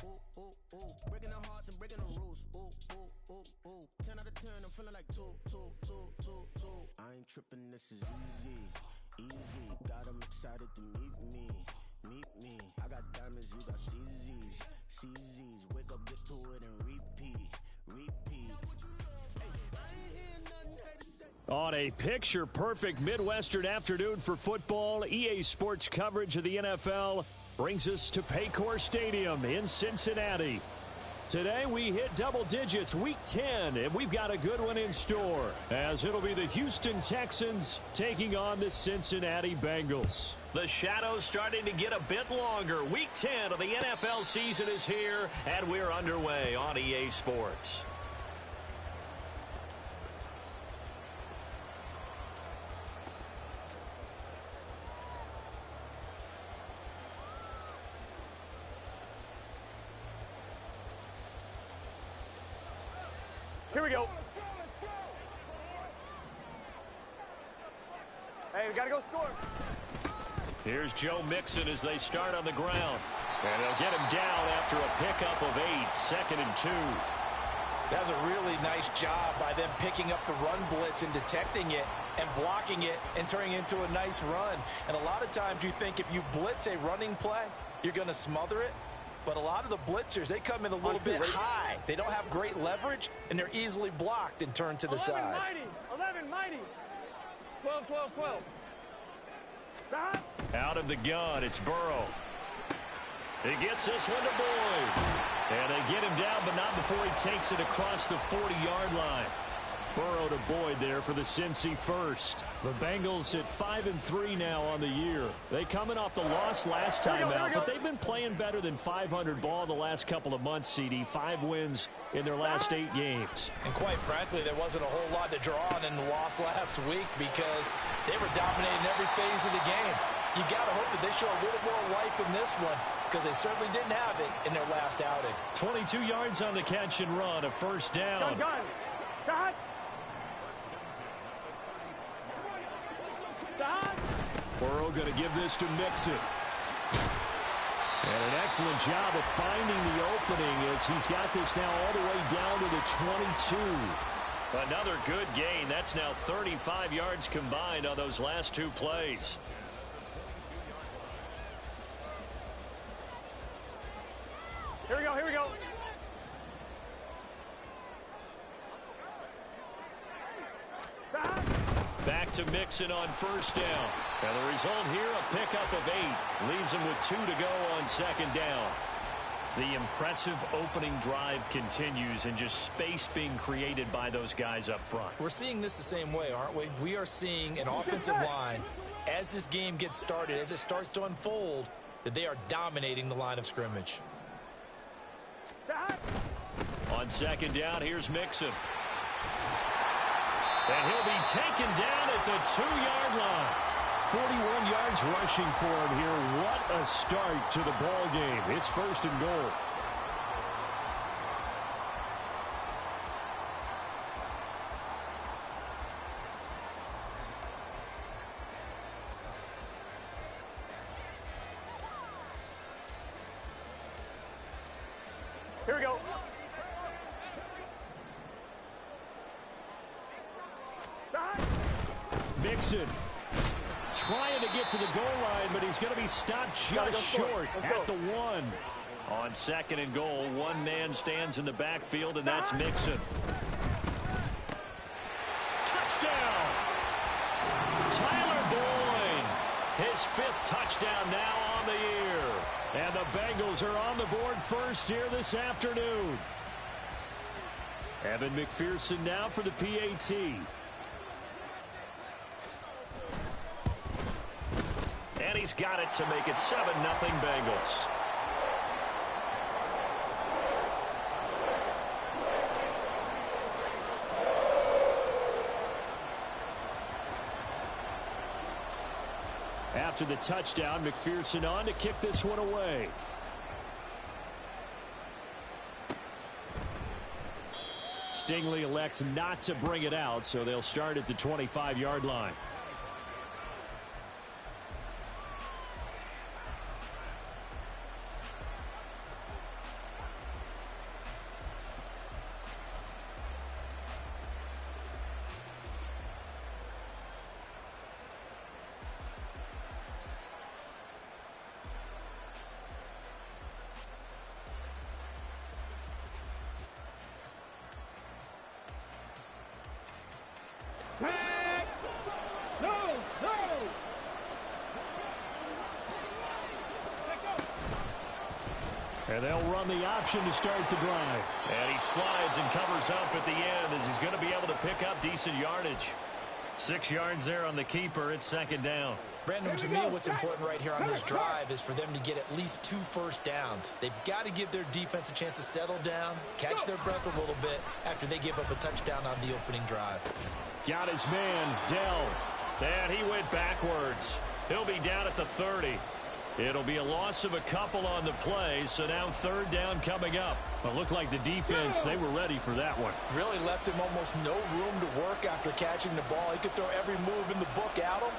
ooh, ooh, ooh. Breaking the hearts and breaking the rules. Ooh, ooh, ooh, ooh. 10 out of 10, I'm feeling like two. I ain't tripping, this is easy, easy. Got them excited to meet me. I got diamonds, you got CZs. Wake up, get to it, and repeat. On a picture-perfect Midwestern afternoon for football, EA Sports coverage of the NFL brings us to Paycor Stadium in Cincinnati. Today we hit double digits, Week 10, and we've got a good one in store, as it'll be the Houston Texans taking on the Cincinnati Bengals. The shadows starting to get a bit longer. Week 10 of the NFL season is here, and we're underway on EA Sports. Here we go. Hey, we got to go score. Here's Joe Mixon as they start on the ground. And they'll get him down after a pickup of 8, 2nd and 2. That's a really nice job by them picking up the run blitz and detecting it and blocking it and turning it into a nice run. And a lot of times you think if you blitz a running play, you're going to smother it. But a lot of the blitzers, they come in a little bit high. They don't have great leverage, and they're easily blocked and turned to the side. 11 mighty. 12. Out of the gun, it's Burrow. He gets this one to Boyd. And they get him down, but not before he takes it across the 40-yard line. Burrow to Boyd there for the Cincy first. The Bengals at 5-3 now on the year. They coming off the loss last time out, but they've been playing better than 500 ball the last couple of months, CD. 5 wins in their last 8 games. And quite frankly, there wasn't a whole lot to draw on in the loss last week because they were dominating every phase of the game. You got to hope that they show a little more life in this one because they certainly didn't have it in their last outing. 22 yards on the catch and run, a first down. Gun. Burrow going to give this to Mixon. And an excellent job of finding the opening as he's got this now all the way down to the 22. Another good gain. That's now 35 yards combined on those last 2 plays. Here we go. Back to Mixon on first down. And the result here, a pickup of 8. Leaves him with 2 to go on second down. The impressive opening drive continues and just space being created by those guys up front. We're seeing this the same way, aren't we? We are seeing an offensive line, as this game gets started, as it starts to unfold, that they are dominating the line of scrimmage. On second down, here's Mixon. And he'll be taken down at the 2-yard line. 41 yards rushing for him here. What a start to the ball game. It's 1st and goal. Here we go. Mixon trying to get to the goal line, but he's going to be stopped just short at the 1. On 2nd and goal, 1 man stands in the backfield, and that's Mixon. Touchdown! Tyler Boyd, his 5th touchdown now on the year. And the Bengals are on the board first here this afternoon. Evan McPherson now for the PAT. And he's got it to make it 7-0 Bengals. After the touchdown, McPherson on to kick this one away. Stingley elects not to bring it out, so they'll start at the 25-yard line. Back. No. And they'll run the option to start the drive. And he slides and covers up at the end as he's going to be able to pick up decent yardage. 6 yards there on the keeper. It's second down. Brandon, to me, what's important right here on this drive is for them to get at least 2 first downs. They've got to give their defense a chance to settle down, catch their breath a little bit after they give up a touchdown on the opening drive. Got his man, Dell. And he went backwards. He'll be down at the 30. It'll be a loss of a couple on the play, so now third down coming up. But looked like the defense, they were ready for that one. Really left him almost no room to work after catching the ball. He could throw every move in the book at him.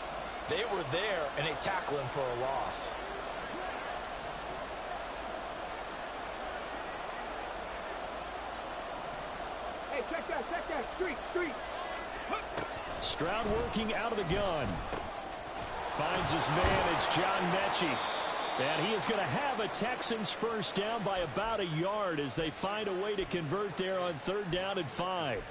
They were there, and they tackle him for a loss. Hey, check that. Street. Stroud working out of the gun. Finds his man, it's John Mechie. And he is going to have a Texans first down by about a yard as they find a way to convert there on third down and 5.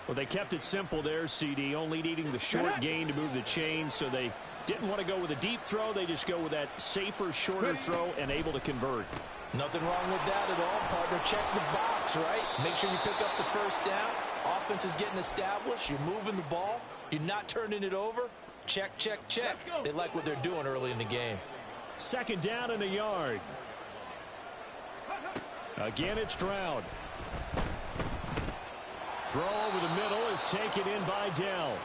Well, they kept it simple there, CD, only needing the short gain to move the chain, so they didn't want to go with a deep throw. They just go with that safer, shorter throw and able to convert. Nothing wrong with that at all, partner. Check the box, right? Make sure you pick up the first down. Offense is getting established. You're moving the ball. You're not turning it over. Check. They like what they're doing early in the game. Second down and a yard. Again, it's Stroud. Throw over the middle is taken in by Dell.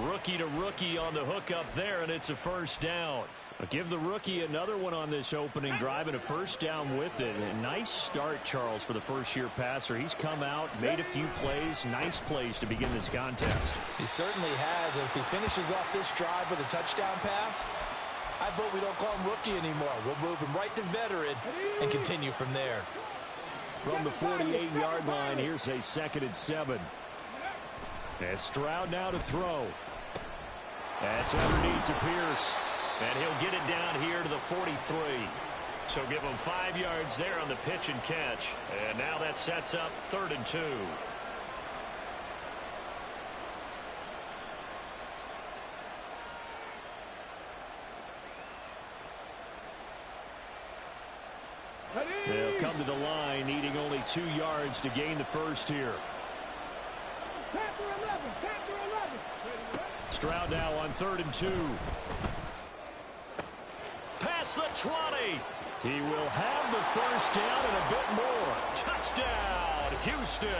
Rookie to rookie on the hook up there, and it's a first down. I'll give the rookie another one on this opening drive and a first down with it. A nice start, Charles, for the first-year passer. He's come out, made a few plays, nice plays to begin this contest. He certainly has. If he finishes off this drive with a touchdown pass, I vote we don't call him rookie anymore. We'll move him right to veteran and continue from there. From the 48-yard line, here's a 2nd and 7. And Stroud now to throw. That's underneath to Pierce. And he'll get it down here to the 43. So give him 5 yards there on the pitch and catch. And now that sets up 3rd and 2. They'll come to the line, needing only 2 yards to gain the first here. Stroud now on 3rd and 2. Past the 20. He will have the first down and a bit more. Touchdown, Houston.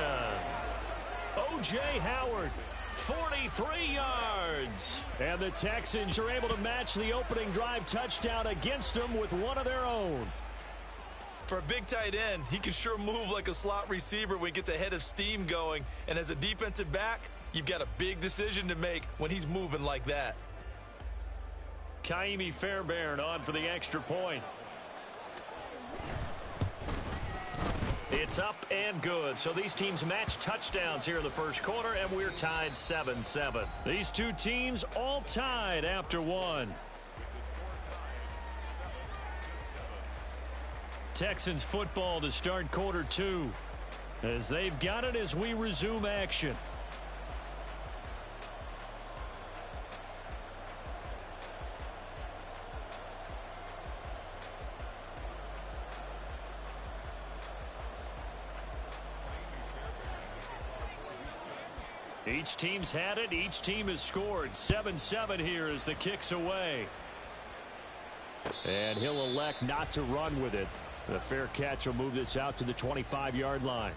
O.J. Howard, 43 yards. And the Texans are able to match the opening drive touchdown against them with one of their own. For a big tight end, he can sure move like a slot receiver when he gets a head of steam going. And as a defensive back, you've got a big decision to make when he's moving like that. Kaimi Fairbairn on for the extra point. It's up and good. So these teams match touchdowns here in the first quarter, and we're tied 7-7. These two teams all tied after one. Texans football to start quarter 2 as they've got it as we resume action. Each team's had it. Each team has scored. 7-7 here as the kick's away. And he'll elect not to run with it. The fair catch will move this out to the 25-yard line.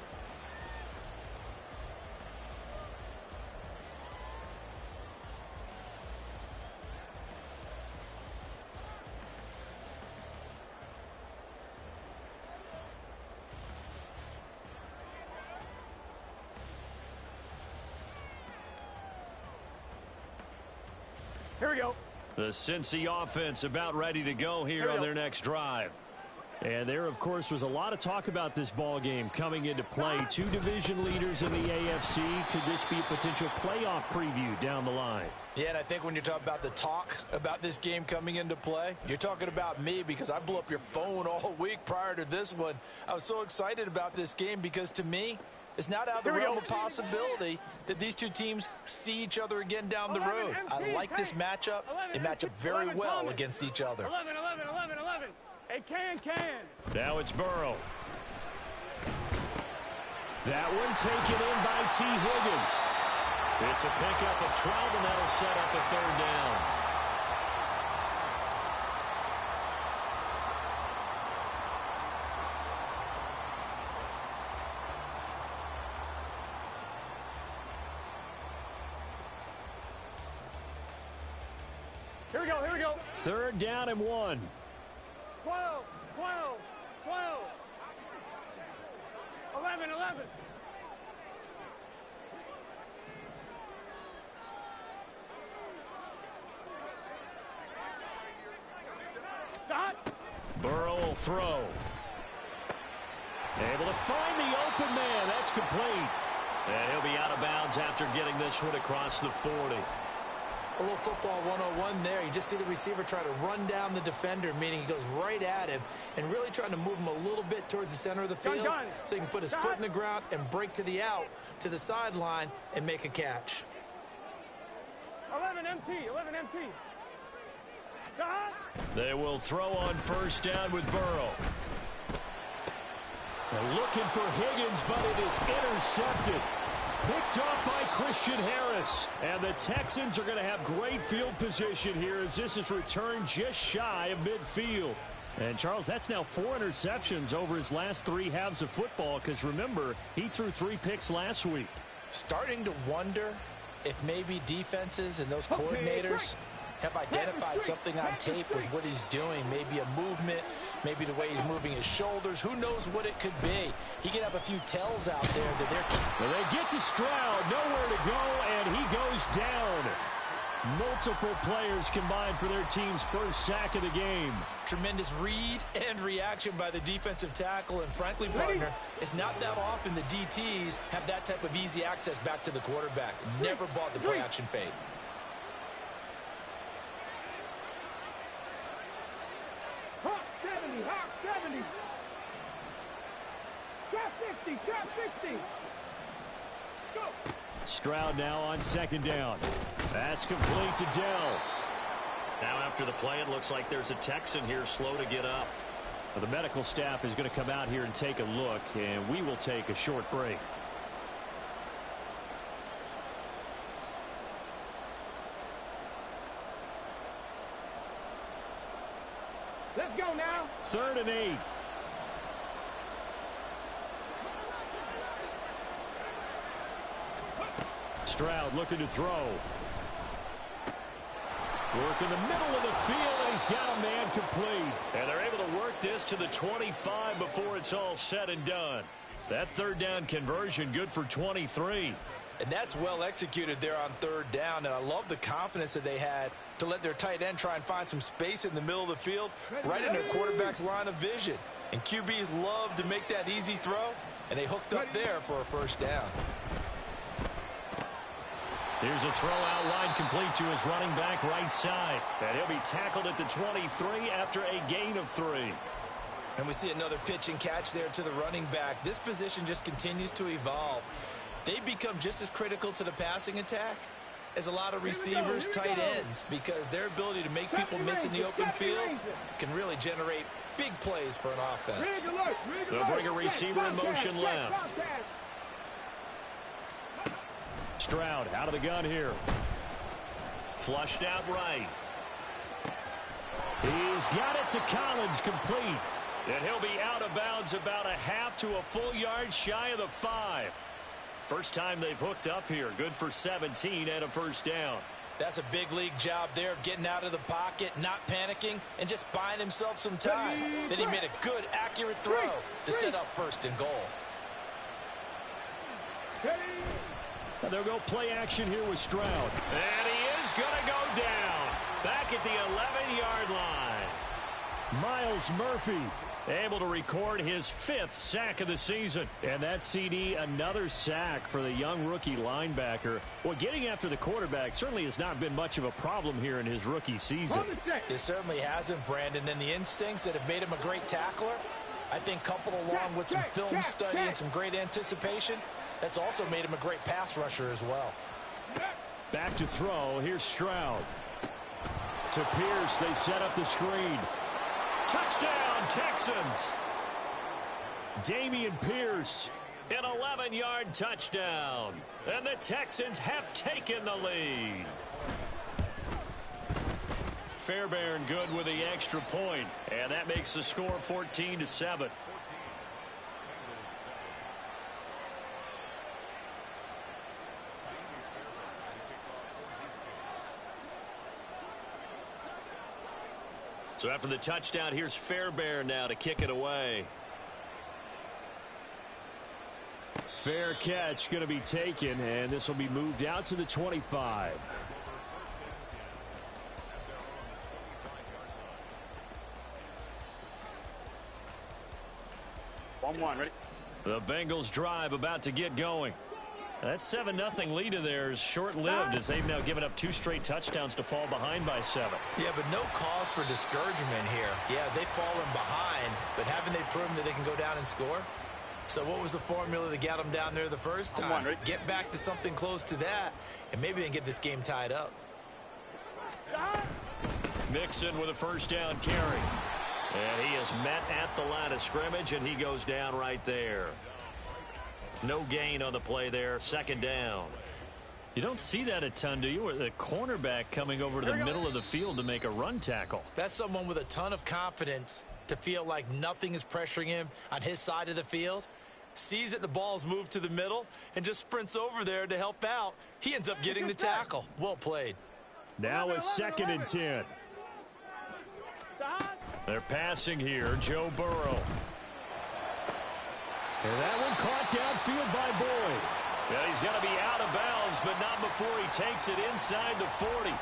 Here we go. The Cincy offense about ready to go here on their next drive. And there, of course, was a lot of talk about this ball game coming into play. 2 division leaders in the AFC. Could this be a potential playoff preview down the line? Yeah, and I think when you're talking about the talk about this game coming into play, you're talking about me because I blew up your phone all week prior to this one. I was so excited about this game because to me, It's not out of the realm of possibility that these two teams see each other again down the road. I like this matchup. They match up very well against each other. 11. Hey, can. Now it's Burrow. That one taken in by T. Higgins. It's a pickup of 12, and that'll set up a third down. Here we go. Third down and 1. 12. 11. Stop. Burrow will throw. Able to find the open man. That's complete. And he'll be out of bounds after getting this one across the 40. A little football 101 there. You just see the receiver try to run down the defender, meaning he goes right at him and really trying to move him a little bit towards the center of the field so he can put his foot in the ground and break to the out, to the sideline, and make a catch. 11 MT. Stop. They will throw on first down with Burrow. They're looking for Higgins, but it is intercepted. Picked off by Christian Harris. And the Texans are going to have great field position here as this is returned just shy of midfield. And, Charles, that's now 4 interceptions over his last 3 halves of football because, remember, he threw 3 picks last week. Starting to wonder if maybe defenses and those coordinators have identified something on tape with what he's doing. Maybe a movement, maybe the way he's moving his shoulders. Who knows what it could be? He could have a few tells out there that they're... Well, they get to Stroud, nowhere to go, and he goes down. Multiple players combined for their team's first sack of the game. Tremendous read and reaction by the defensive tackle. And frankly, partner, it's not that often the DTs have that type of easy access back to the quarterback. Never bought the play-action fade. Hawk 70. Trap 60. Let's go. Stroud now on second down. That's complete to Dell. Now after the play, it looks like there's a Texan here slow to get up. Well, the medical staff is going to come out here and take a look, and we will take a short break. Let's go now. 3rd and 8. Stroud looking to throw. Work in the middle of the field, and he's got a man complete. And they're able to work this to the 25 before it's all said and done. That 3rd down conversion good for 23. And that's well executed there on 3rd down. And I love the confidence that they had to let their tight end try and find some space in the middle of the field, right in their quarterback's line of vision. And QBs love to make that easy throw, and they hooked up there for a first down. Here's a throw out wide complete to his running back right side. And he'll be tackled at the 23 after a gain of 3. And we see another pitch and catch there to the running back. This position just continues to evolve. They become just as critical to the passing attack as a lot of receivers, tight ends, because their ability to make people miss in the open field can really generate big plays for an offense. They'll bring a receiver in motion left. Stroud out of the gun here. Flushed out right. He's got it to Collins, complete. And he'll be out of bounds about a half to a full yard shy of the 5. First time they've hooked up here. Good for 17 and a first down. That's a big league job there of getting out of the pocket, not panicking, and just buying himself some time. Then he made a good, accurate throw to set up 1st and goal. They'll go play action here with Stroud. And he is going to go down. Back at the 11-yard line. Miles Murphy able to record his 5th sack of the season. And that CD, another sack for the young rookie linebacker. Well, getting after the quarterback certainly has not been much of a problem here in his rookie season. It certainly hasn't, Brandon. And the instincts that have made him a great tackler, I think coupled along with some film study and some great anticipation, That's also made him a great pass rusher as well. Back to throw. Here's Stroud. To Pierce. They set up the screen. Touchdown, Texans. Dameon Pierce. An 11-yard touchdown. And the Texans have taken the lead. Fairbairn good with the extra point. And that makes the score 14-7. So after the touchdown, here's Fairbairn now to kick it away. Fair catch going to be taken, and this will be moved out to the 25. Ready? The Bengals drive about to get going. That 7-0 lead of theirs short-lived as they've now given up 2 straight touchdowns to fall behind by 7. Yeah, but no cause for discouragement here. Yeah, they've fallen behind, but haven't they proven that they can go down and score? So what was the formula that got them down there the first time? Get back to something close to that, and maybe they can get this game tied up. Mixon with a first down carry. And he is met at the line of scrimmage, and he goes down right there. No gain on the play there. Second down. You don't see that a ton, do you? Or the cornerback coming over to the middle of the field to make a run tackle. That's someone with a ton of confidence to feel like nothing is pressuring him on his side of the field. Sees that the ball's moved to the middle and just sprints over there to help out. He ends up getting the tackle. Well played. Now a 2nd and 10. They're passing here. Joe Burrow. And that one caught downfield by Boyd. Yeah, he's going to be out of bounds, but not before he takes it inside the 40.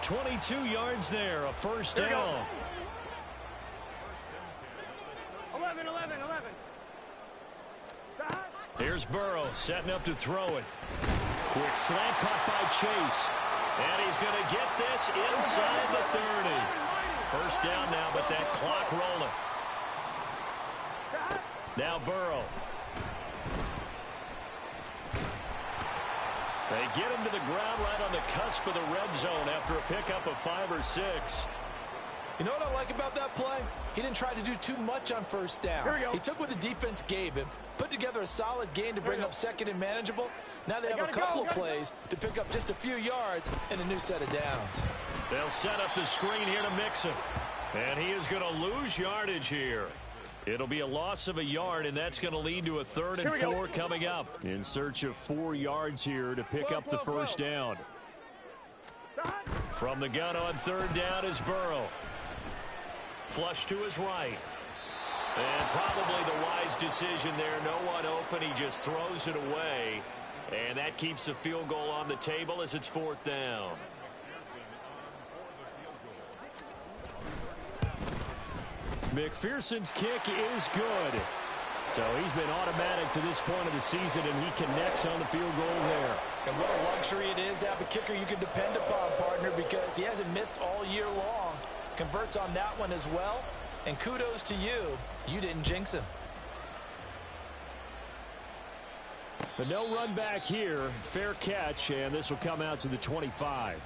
22 yards there, a first down. 11. Here's Burrow setting up to throw it. Quick slant caught by Chase. And he's going to get this inside the 30. First down now, but that clock rolling. Now Burrow. They get him to the ground right on the cusp of the red zone after a pickup of 5 or 6. You know what I like about that play? He didn't try to do too much on first down. He took what the defense gave him, put together a solid gain to bring up second and manageable. Now they have a couple of plays to pick up just a few yards and a new set of downs. They'll set up the screen here to Mixon. And he is going to lose yardage here. It'll be a loss of a yard, and that's going to lead to a 3rd and 4 coming up. In search of 4 yards here to pick up the first down. From the gun on 3rd down is Burrow. Flush to his right. And probably the wise decision there. No one open. He just throws it away. And that keeps the field goal on the table as it's 4th down. McPherson's kick is good. So he's been automatic to this point of the season, and he connects on the field goal there. And what a luxury it is to have a kicker you can depend upon, partner, because he hasn't missed all year long. Converts on that one as well. And kudos to you. You didn't jinx him. But no run back here. Fair catch, and this will come out to the 25.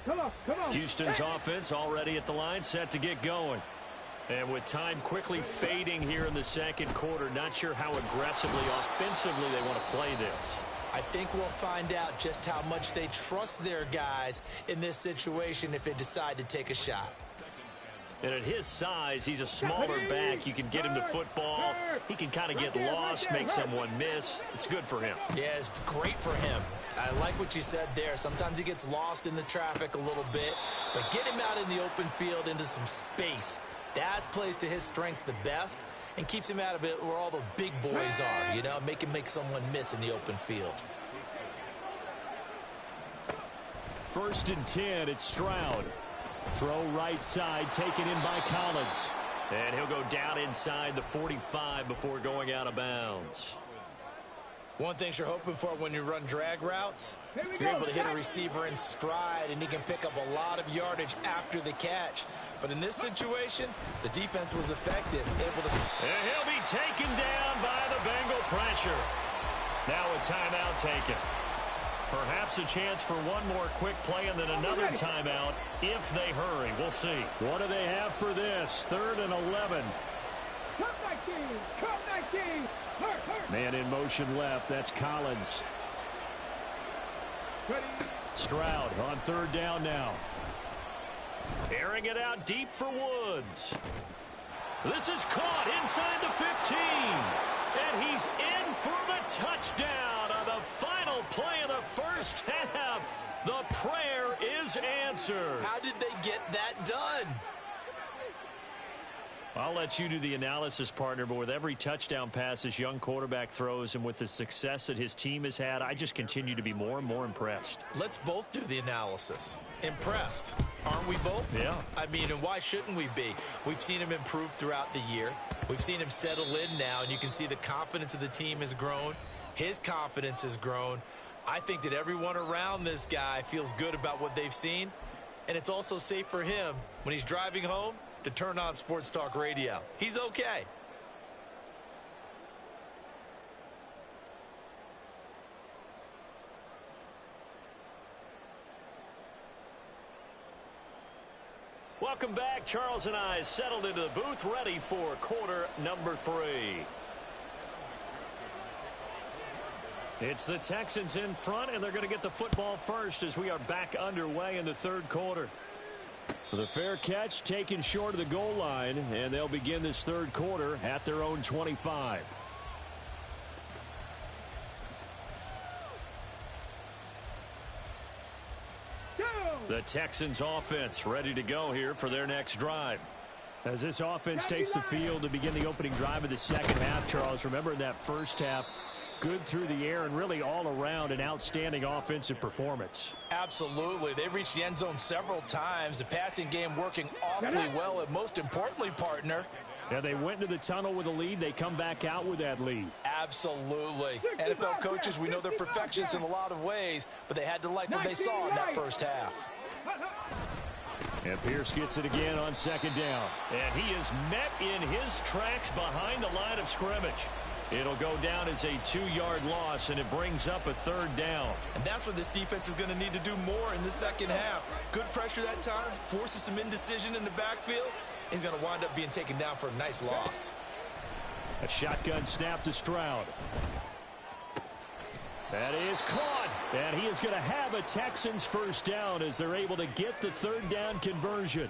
Come on. Houston's offense already at the line, set to get going. And with time quickly fading here in the second quarter, not sure how aggressively, offensively they want to play this. I think we'll find out just how much they trust their guys in this situation if they decide to take a shot. And at his size, he's a smaller back. You can get him the football. He can kind of get lost, make someone miss. It's good for him. Yeah, it's great for him. I like what you said there. Sometimes he gets lost in the traffic a little bit, but get him out in the open field into some space. That plays to his strengths the best and keeps him out of it where all the big boys are, you know, make him make someone miss in the open field. 1st and 10, it's Stroud. Throw right side, taken in by Collins. And he'll go down inside the 45 before going out of bounds. One thing you're hoping for when you run drag routes, you're able to hit a receiver in stride, and he can pick up a lot of yardage after the catch. But in this situation, the defense was effective, able to... And he'll be taken down by the Bengal pressure. Now a timeout taken. Perhaps a chance for one more quick play and then another timeout if they hurry. We'll see. What do they have for this? 3rd and 11. Come back, team! Come back, team! Hurt! Man in motion left. That's Collins. Ready? Stroud on 3rd down now. Airing it out deep for Woods. This is caught inside the 15. And he's in for the touchdown on the final play of the first half. The prayer is answered. How did they get that done? I'll let you do the analysis, partner, but with every touchdown pass this young quarterback throws and with the success that his team has had, I just continue to be more and more impressed. Let's both do the analysis. Impressed. Aren't we both? Yeah. I mean, and why shouldn't we be? We've seen him improve throughout the year. We've seen him settle in now, and you can see the confidence of the team has grown. His confidence has grown. I think that everyone around this guy feels good about what they've seen, and it's also safe for him when he's driving home to turn on Sports Talk Radio. He's okay. Welcome back. Charles and I settled into the booth, ready for quarter number 3. It's the Texans in front, and they're going to get the football first as we are back underway in the 3rd quarter. The fair catch taken short of the goal line, and they'll begin this 3rd quarter at their own 25. The Texans offense ready to go here for their next drive. As this offense takes the field to begin the opening drive of the 2nd half, Charles, remember in that first half, good through the air and really all around an outstanding offensive performance. Absolutely. They reached the end zone several times. The passing game working awfully well, and most importantly, partner, Yeah, they went into the tunnel with a lead. They come back out with that lead. absolutely. NFL coaches, we know they're perfectionists in a lot of ways, but they had to like what they saw in that first half. And Pierce gets it again on 2nd down. And he is met in his tracks behind the line of scrimmage. It'll go down as a 2-yard loss, and it brings up a 3rd down. And that's what this defense is going to need to do more in the 2nd half. Good pressure that time, forces some indecision in the backfield. He's going to wind up being taken down for a nice loss. A shotgun snap to Stroud. That is caught, and he is going to have a Texans first down as they're able to get the 3rd down conversion.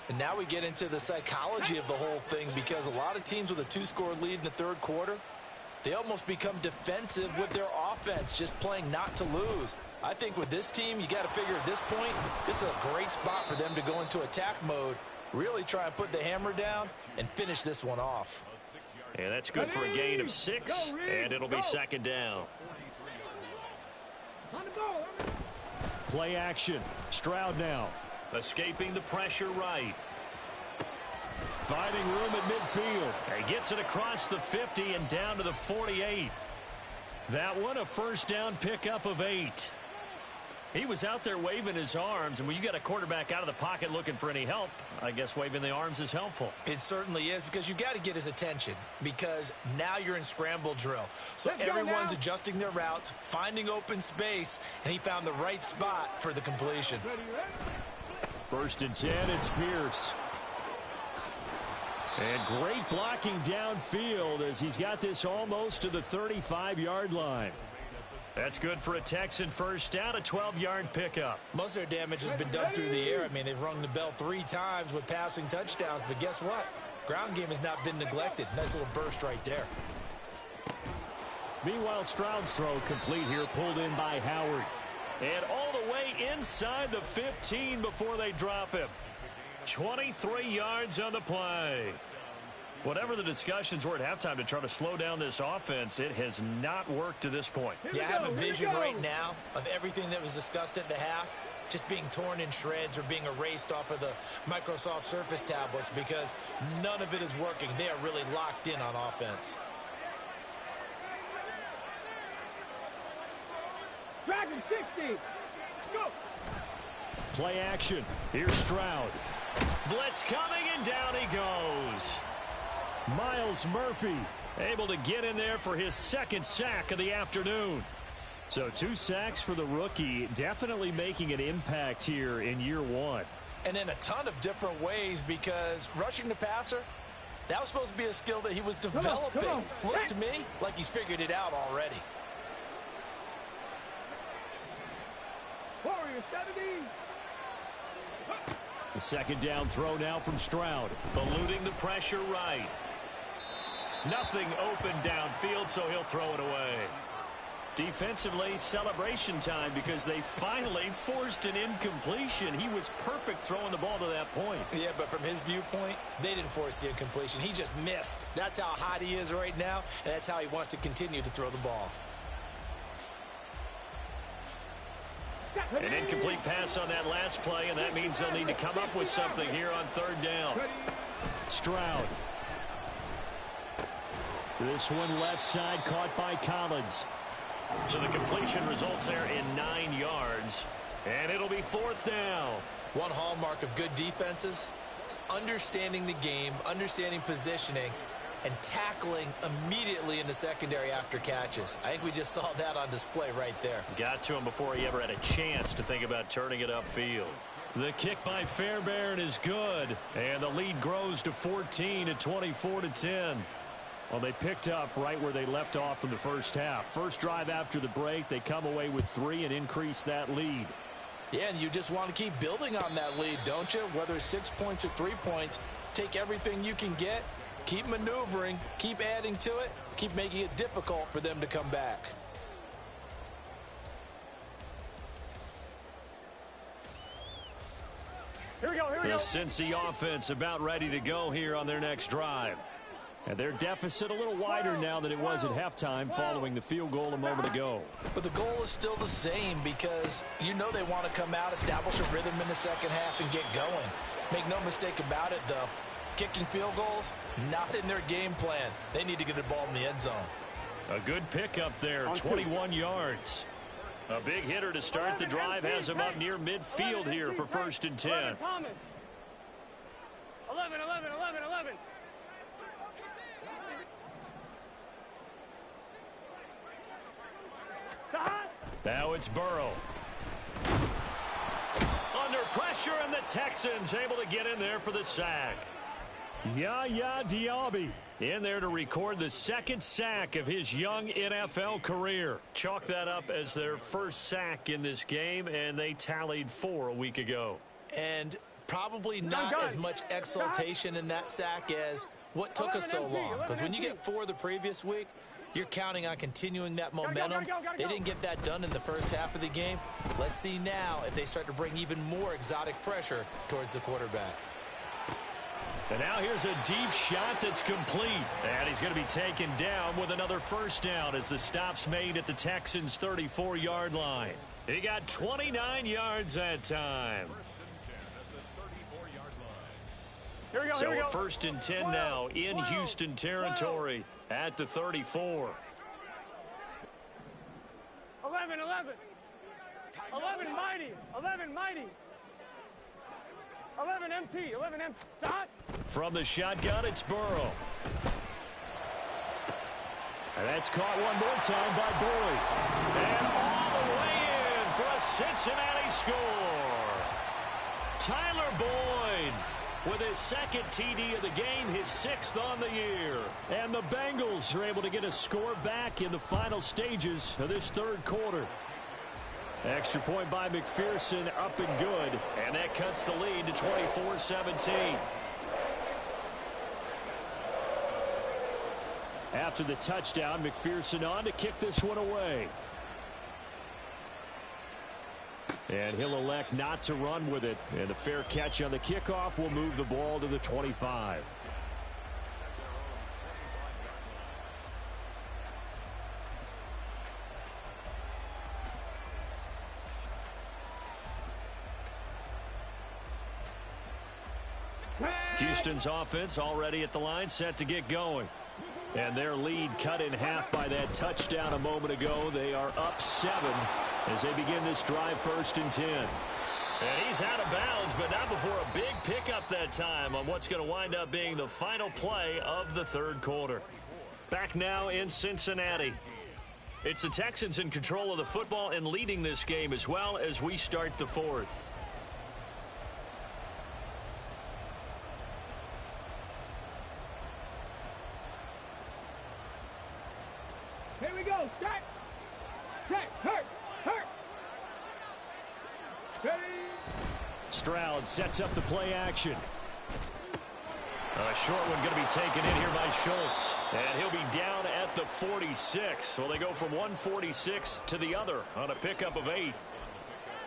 And now we get into the psychology of the whole thing, because a lot of teams with a 2-score lead in the 3rd quarter, they almost become defensive with their offense, just playing not to lose. I think with this team, you got to figure at this point, this is a great spot for them to go into attack mode, really try and put the hammer down and finish this one off. And that's good for a gain of 6, and it'll be 2nd down. Play action. Stroud now. Escaping the pressure right. Finding room at midfield. He gets it across the 50 and down to the 48. That one a first down pickup of 8. He was out there waving his arms, and when you got a quarterback out of the pocket looking for any help, I guess waving the arms is helpful. It certainly is, because you got to get his attention, because now you're in scramble drill. So everyone's adjusting their routes, finding open space, and he found the right spot for the completion. 1st and 10, it's Pierce. And great blocking downfield as he's got this almost to the 35-yard line. That's good for a Texan first down, a 12-yard pickup. Most of their damage has been done through the air. I mean, they've rung the bell 3 times with passing touchdowns, but guess what? Ground game has not been neglected. Nice little burst right there. Meanwhile, Stroud's throw complete here, pulled in by Howard. And all the way inside the 15 before they drop him. 23 yards on the play. Whatever the discussions were at halftime to try to slow down this offense, it has not worked to this point. Yeah, I have a vision right now of everything that was discussed at the half just being torn in shreds or being erased off of the Microsoft Surface tablets, because none of it is working. They are really locked in on offense. and 60. Go. Play action. Here's Stroud. Blitz coming, and down he goes. Miles Murphy able to get in there for his second sack of the afternoon. So 2 sacks for the rookie, definitely making an impact here in year one. And in a ton of different ways, because rushing the passer, that was supposed to be a skill that he was developing. Come on. Looks to me like he's figured it out already. Warrior 70. The second down throw now from Stroud. Eluding the pressure right. Nothing open downfield, so he'll throw it away. Defensively, celebration time because they finally forced an incompletion. He was perfect throwing the ball to that point. Yeah, but from his viewpoint, they didn't force the incompletion. He just missed. That's how hot he is right now, and that's how he wants to continue to throw the ball. An incomplete pass on that last play, and that means they'll need to come up with something here on third down. Stroud. This one left side caught by Collins. So the completion results there in 9 yards, and it'll be fourth down. One hallmark of good defenses is understanding the game, understanding positioning, and tackling immediately in the secondary after catches. I think we just saw that on display right there. Got to him before he ever had a chance to think about turning it upfield. The kick by Fairbairn is good, and the lead grows to 14 at 24-10. Well, they picked up right where they left off in the first half. First drive after the break, they come away with 3 and increase that lead. Yeah, and you just want to keep building on that lead, don't you? Whether it's 6 points or 3 points, take everything you can get, keep maneuvering, keep adding to it, keep making it difficult for them to come back. Here we go, here we The go. Cincy offense about ready to go here on their next drive. And their deficit a little wider now than it was at halftime following the field goal a moment ago. But the goal is still the same because you know they want to come out, establish a rhythm in the second half, and get going. Make no mistake about it, though. Kicking field goals, not in their game plan. They need to get the ball in the end zone. A good pickup there, 21 yards. A big hitter to start the drive has him up near midfield here for first and 10. 11, Thomas. 11. Now it's Burrow. Under pressure, and the Texans able to get in there for the sack. Yaya Diaby In there to record the second sack of his young NFL career. Chalk that up as their first sack in this game, and they tallied 4 a week ago. And probably not as much exultation in that sack as what took us so long. Because when you get 4 the previous week, you're counting on continuing that momentum. They didn't get that done in the first half of the game. Let's see now if they start to bring even more exotic pressure towards the quarterback. And now here's a deep shot that's complete. And he's going to be taken down with another first down as the stop's made at the Texans' 34-yard line. He got 29 yards that time. Here we go, So here we go. a first and 10 now in Houston territory at the 34. 11 mighty. 11 mighty. 11 MT. 11 MT. Stop. From the shotgun, it's Burrow. And that's caught one more time by Boyd. And all the way in for a Cincinnati score. Tyler Boyd with his second TD of the game, his 6th on the year. And the Bengals are able to get a score back in the final stages of this third quarter. Extra point by McPherson, up and good. And that cuts the lead to 24-17. After the touchdown, McPherson on to kick this one away. And he'll elect not to run with it. And a fair catch on the kickoff will move the ball to the 25. Houston's offense already at the line, set to get going. And their lead cut in half by that touchdown a moment ago. They are up 7 as they begin this drive 1st and 10. And he's out of bounds, but not before a big pickup that time on what's going to wind up being the final play of the 3rd quarter. Back now in Cincinnati. It's the Texans in control of the football and leading this game as well as we start the 4th. Here we go. Set. Set. Hurt. Hurt. Ready. Stroud sets up the play action. A short one going to be taken in here by Schultz. And he'll be down at the 46. So they go from 146 to the other on a pickup of 8.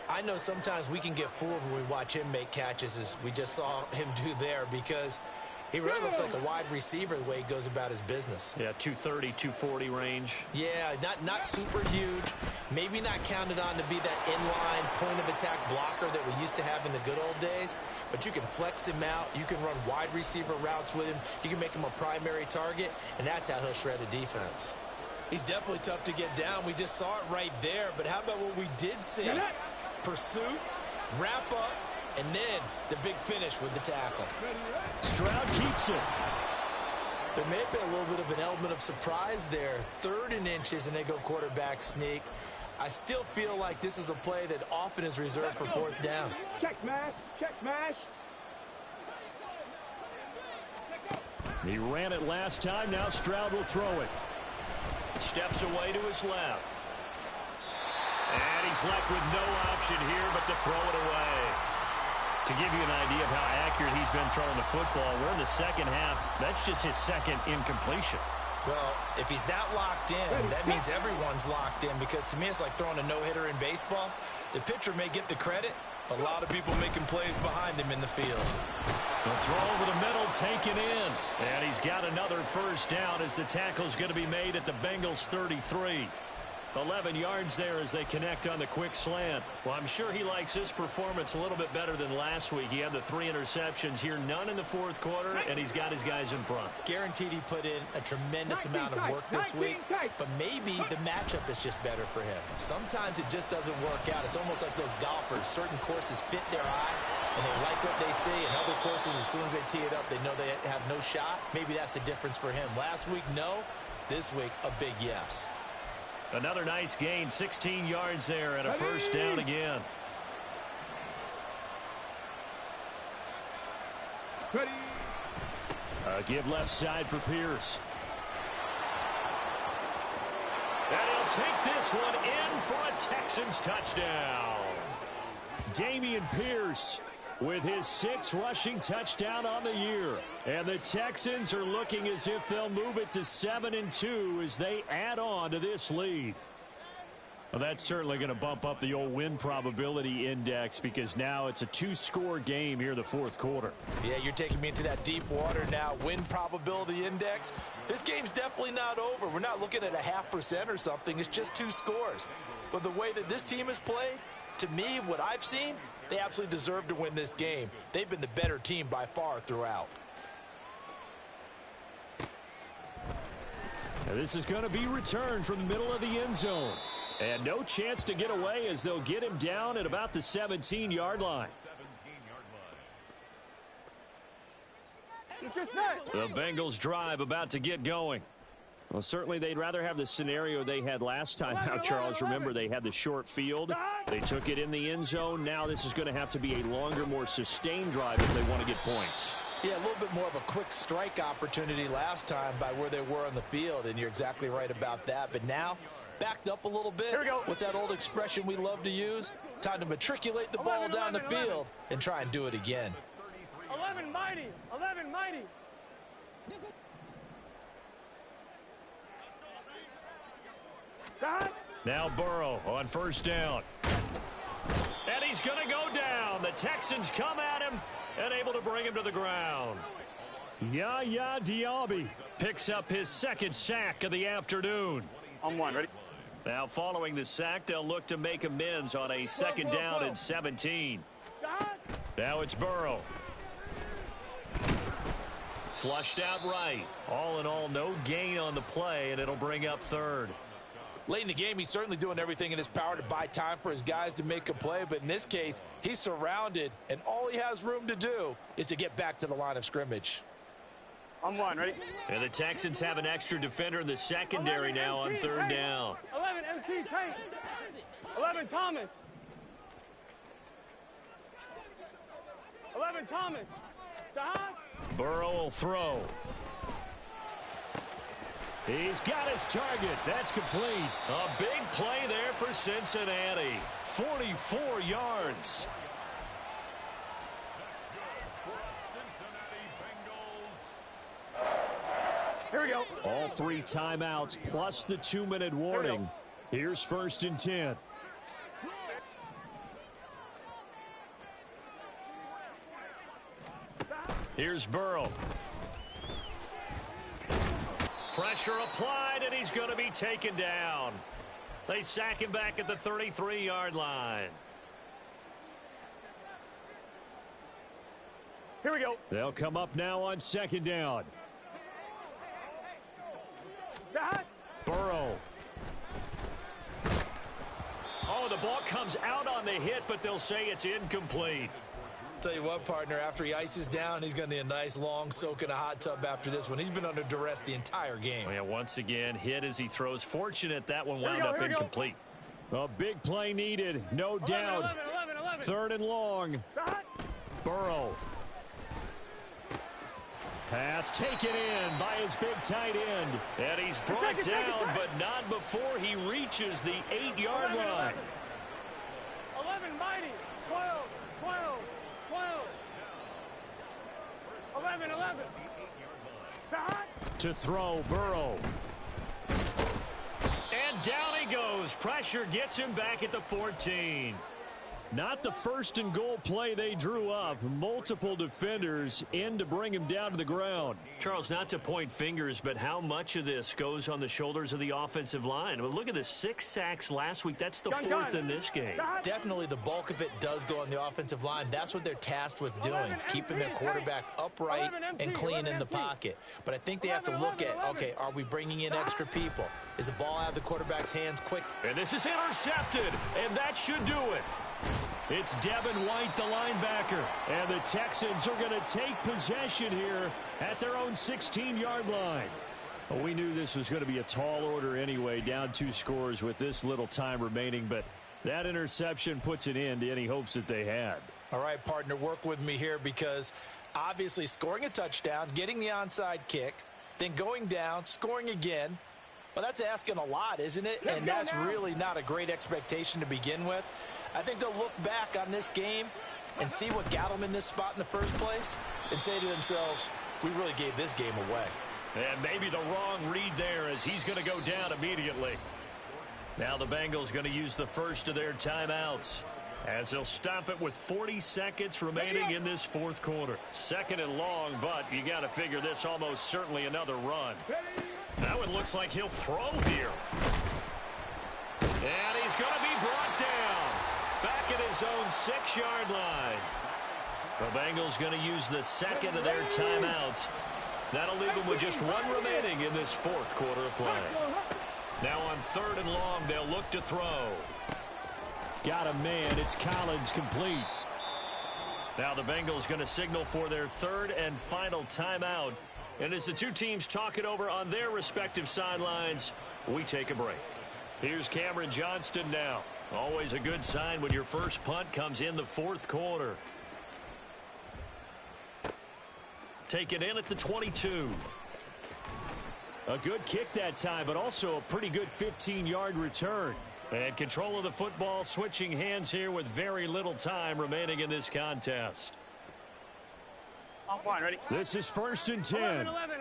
I know sometimes we can get fooled when we watch him make catches, as we just saw him do there, because he really looks like a wide receiver the way he goes about his business. Yeah, 230, 240 range. Yeah, not super huge. Maybe not counted on to be that inline point-of-attack blocker that we used to have in the good old days. But you can flex him out. You can run wide receiver routes with him. You can make him a primary target, and that's how he'll shred a defense. He's definitely tough to get down. We just saw it right there. But how about what we did see? Pursuit, wrap up, and then the big finish with the tackle. Stroud keeps it. There may have been a little bit of an element of surprise there. 3rd and inches, and they go quarterback sneak. I still feel like this is a play that often is reserved for 4th down. Check smash. Check smash. He ran it last time. Now Stroud will throw it. Steps away to his left. And he's left with no option here but to throw it away. To give you an idea of how accurate he's been throwing the football, we're in the 2nd half. That's just his 2nd incompletion. Well, if he's that locked in, that means everyone's locked in, because to me it's like throwing a no-hitter in baseball. The pitcher may get the credit, but a lot of people making plays behind him in the field. The throw over the middle taken in. And he's got another 1st down as the tackle's going to be made at the Bengals 33. 11 yards there as they connect on the quick slant. Well, I'm sure he likes his performance a little bit better than last week. He had the 3 interceptions here, none in the 4th quarter, and he's got his guys in front. Guaranteed he put in a tremendous amount of work this week, but maybe the matchup is just better for him. Sometimes it just doesn't work out. It's almost like those golfers. Certain courses fit their eye, and they like what they see, and other courses, as soon as they tee it up, they know they have no shot. Maybe that's the difference for him. Last week, no. This week, a big yes. Another nice gain, 16 yards there, and a 1st down again. Ready. Give left side for Pierce. And he'll take this one in for a Texans touchdown. Dameon Pierce with his 6th rushing touchdown on the year. And the Texans are looking as if they'll move it to 7-2 as they add on to this lead. Well, that's certainly going to bump up the old win probability index, because now it's a 2-score game here in the 4th quarter. Yeah, you're taking me into that deep water now. Win probability index. This game's definitely not over. We're not looking at a 0.5% or something. It's just 2 scores. But the way that this team has played, to me, what I've seen, they absolutely deserve to win this game. They've been the better team by far throughout. Now this is going to be returned from the middle of the end zone. And no chance to get away as they'll get him down at about the 17-yard line. The Bengals drive about to get going. Well, certainly they'd rather have the scenario they had last time. Now, Charles, remember they had the short field. They took it in the end zone. Now this is going to have to be a longer, more sustained drive if they want to get points. Yeah, a little bit more of a quick strike opportunity last time by where they were on the field, and you're exactly right about that. But now, backed up a little bit. Here we go. What's that old expression we love to use? Time to matriculate the ball down the field and try and do it again. 11 mighty. 11 mighty. Now Burrow on 1st down. And he's going to go down. The Texans come at him and able to bring him to the ground. Yaya Diaby Picks up his 2nd sack of the afternoon. On 1, ready? Now following the sack, they'll look to make amends on a 2nd down and 17. Now it's Burrow. Flushed out right. All in all, no gain on the play, and it'll bring up 3rd. Late in the game, he's certainly doing everything in his power to buy time for his guys to make a play. But in this case, he's surrounded, and all he has room to do is to get back to the line of scrimmage. On one, ready? And the Texans have an extra defender in the secondary now on third down. 11, MC, Tank. 11, Thomas. 11, Thomas. Burrow will throw. He's got his target. That's complete. A big play there for Cincinnati. 44 yards. Here we go. All 3 timeouts plus the 2-minute warning. Here's 1st and 10. Here's Burrow. Pressure applied, and he's going to be taken down. They sack him back at the 33-yard line. Here we go. They'll come up now on 2nd down. Burrow. Oh, the ball comes out on the hit, but they'll say it's incomplete. Tell you what, partner, after he ices down, he's going to need a nice long soak in a hot tub after this one. He's been under duress the entire game. Yeah, once again, hit as he throws. Fortunate that one wound up incomplete. A big play needed, no doubt. 3rd and long. Burrow. Pass taken in by his big tight end. And he's brought down, but not before he reaches the 8-yard line. 11, mighty. 12, 12, 12. 11, 11. To throw, Burrow. And down he goes. Pressure gets him back at the 14. Not the 1st and goal play they drew up. Multiple defenders in to bring him down to the ground. Charles, not to point fingers, but how much of this goes on the shoulders of the offensive line? Well, look at the 6 sacks last week. That's the 4th in this game. Definitely the bulk of it does go on the offensive line. That's what they're tasked with doing, keeping their quarterback upright and clean in the pocket. But I think they have to look at, okay, are we bringing in extra people? Is the ball out of the quarterback's hands quick? And this is intercepted, and that should do it. It's Devin White, the linebacker. And the Texans are going to take possession here at their own 16-yard line. Well, we knew this was going to be a tall order anyway, down 2 scores with this little time remaining. But that interception puts an end to any hopes that they had. All right, partner, work with me here because obviously scoring a touchdown, getting the onside kick, then going down, scoring again. Well, that's asking a lot, isn't it? And that's really not a great expectation to begin with. I think they'll look back on this game and see what got them in this spot in the first place and say to themselves, we really gave this game away. And maybe the wrong read there as he's going to go down immediately. Now the Bengals going to use the first of their timeouts as they'll stop it with 40 seconds remaining in this 4th quarter. 2nd and long, but you got to figure this almost certainly another run. That one looks like he'll throw here. And he's going to be brought down. Back at his own 6-yard line. The Bengals going to use the 2nd of their timeouts. That'll leave them with just 1 remaining in this 4th quarter of play. Now on 3rd and long, they'll look to throw. Got a man. It's Collins, complete. Now the Bengals going to signal for their 3rd and final timeout. And as the 2 teams talk it over on their respective sidelines, we take a break. Here's Cameron Johnston now. Always a good sign when your first punt comes in the 4th quarter. Taken in at the 22. A good kick that time, but also a pretty good 15-yard return. And control of the football switching hands here with very little time remaining in this contest. On one, ready? This is 1st and 10. 11.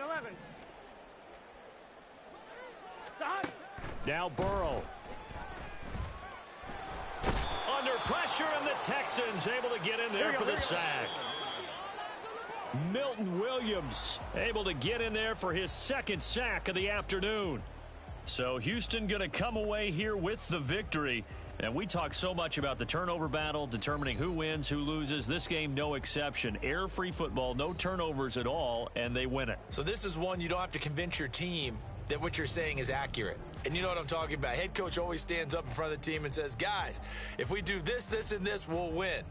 Now Burrow. Under pressure, and the Texans able to get in there for the sack. Milton Williams able to get in there for his 2nd sack of the afternoon. So Houston going to come away here with the victory. And we talk so much about the turnover battle, determining who wins, who loses. This game, no exception. Error-free football, no turnovers at all, and they win it. So this is one you don't have to convince your team that what you're saying is accurate. And you know what I'm talking about. Head coach always stands up in front of the team and says, guys, if we do this, this, and this, we'll win.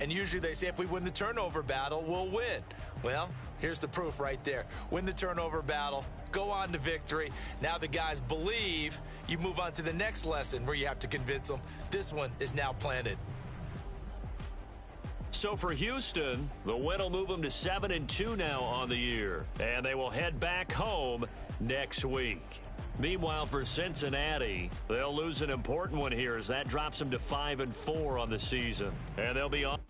And usually they say if we win the turnover battle, we'll win. Well, here's the proof right there. Win the turnover battle, go on to victory. Now the guys believe. You move on to the next lesson where you have to convince them. This one is now planted. So for Houston, the win will move them to 7-2 now on the year, and they will head back home next week. Meanwhile, for Cincinnati, they'll lose an important one here as that drops them to 5-4 on the season, and they'll be on.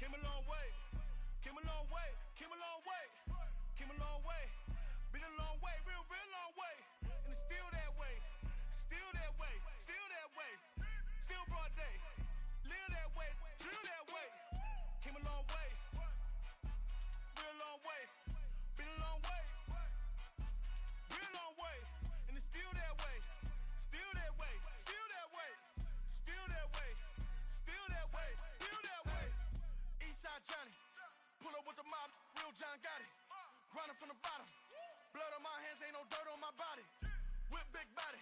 Came a long way, came a long way, came a long way, came a long way, been a long way, real long way, and it's still that way, still that way, still that way, still broad day, live that way, drill that way, came a long way, real long way, been a long way, real long way, and it's still that way, still that way, still that way, still that way, still that way, still that way. Eastside Johnny, pull up with the mob, real John got it. Grinding from the bottom, blood on my hands, ain't no dirt on my body. Whip big body,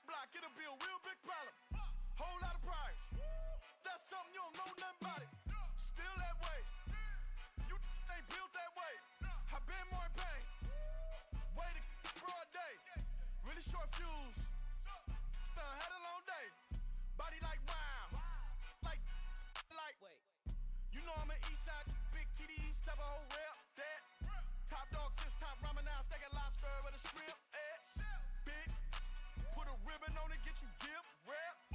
block, it'll be a real big problem. Whole lot of prize, that's something you don't know nothing about it. Still that way, you ain't built that way. I been more in pain, way to broad day. Really short fuse, had a long day. Body like wow, like. Wait. You know I'm an Eastside, big TDs, type of whole rep, that. Top dog since top ramen now, steak and lobster with a shrimp, Big, put a ribbon on it, get you gift, rep.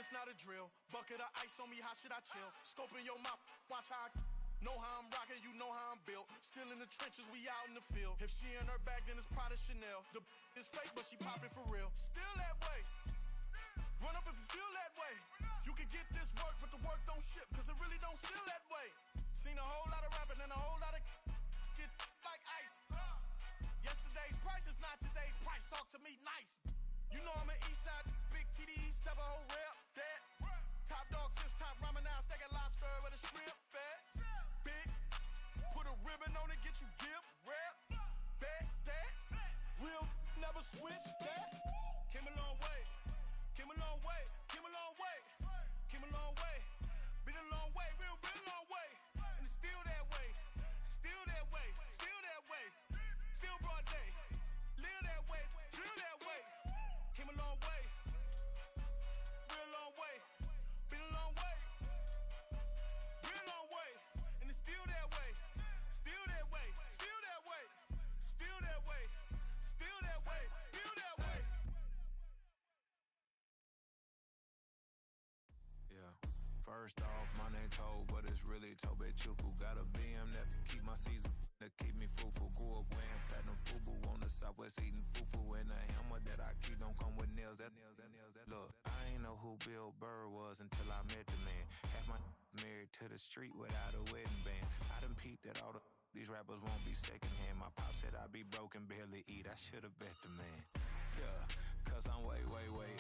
it's not a drill. Bucket of ice on me, how should I chill? Scoping your mouth, watch how I know how I'm rocking, you know how I'm built. Still in the trenches, we out in the field. If she in her bag, then it's Prada Chanel. The is fake, but she poppin' for real. Still that way. Run up if you feel that way. You can get this work, but the work don't ship, cause it really don't feel that way. Seen a whole lot of rapping and a whole lot of get like ice. Yesterday's price is not today's price. Talk to me nice. You know I'm an Eastside, big TD, step a whole rep, that. Top dog since top ramen now, steak and lobster with a shrimp, fat. Big, put a ribbon on it, get you give, rep, bet, that. Real, never switch, that. Came a long way, came a long way, came a long way, came a long way. Been a long way, real long way. And it's still that way, still that way, still that way. Still broad day, live that way, drill that way. Came a long way, real long way. Been a long way, real long way. And it's still that way, still that way, still that way, still that way, still that way, still that way. Yeah. First off, my name Toad, but it's really Tobe Chuku. Got a BM that keep my season, that keep me fruitful. Grew up wearing platinum FUBU on the Southwest eating fufu. And the hammer that I keep don't come with nails. Look, I ain't know who Bill Burr was until I met the man. Half my married to the street without a wedding band. I done peeped that all these rappers won't be secondhand. My pop said I'd be broken, barely eat. I should've bet the man. Yeah, cause I'm way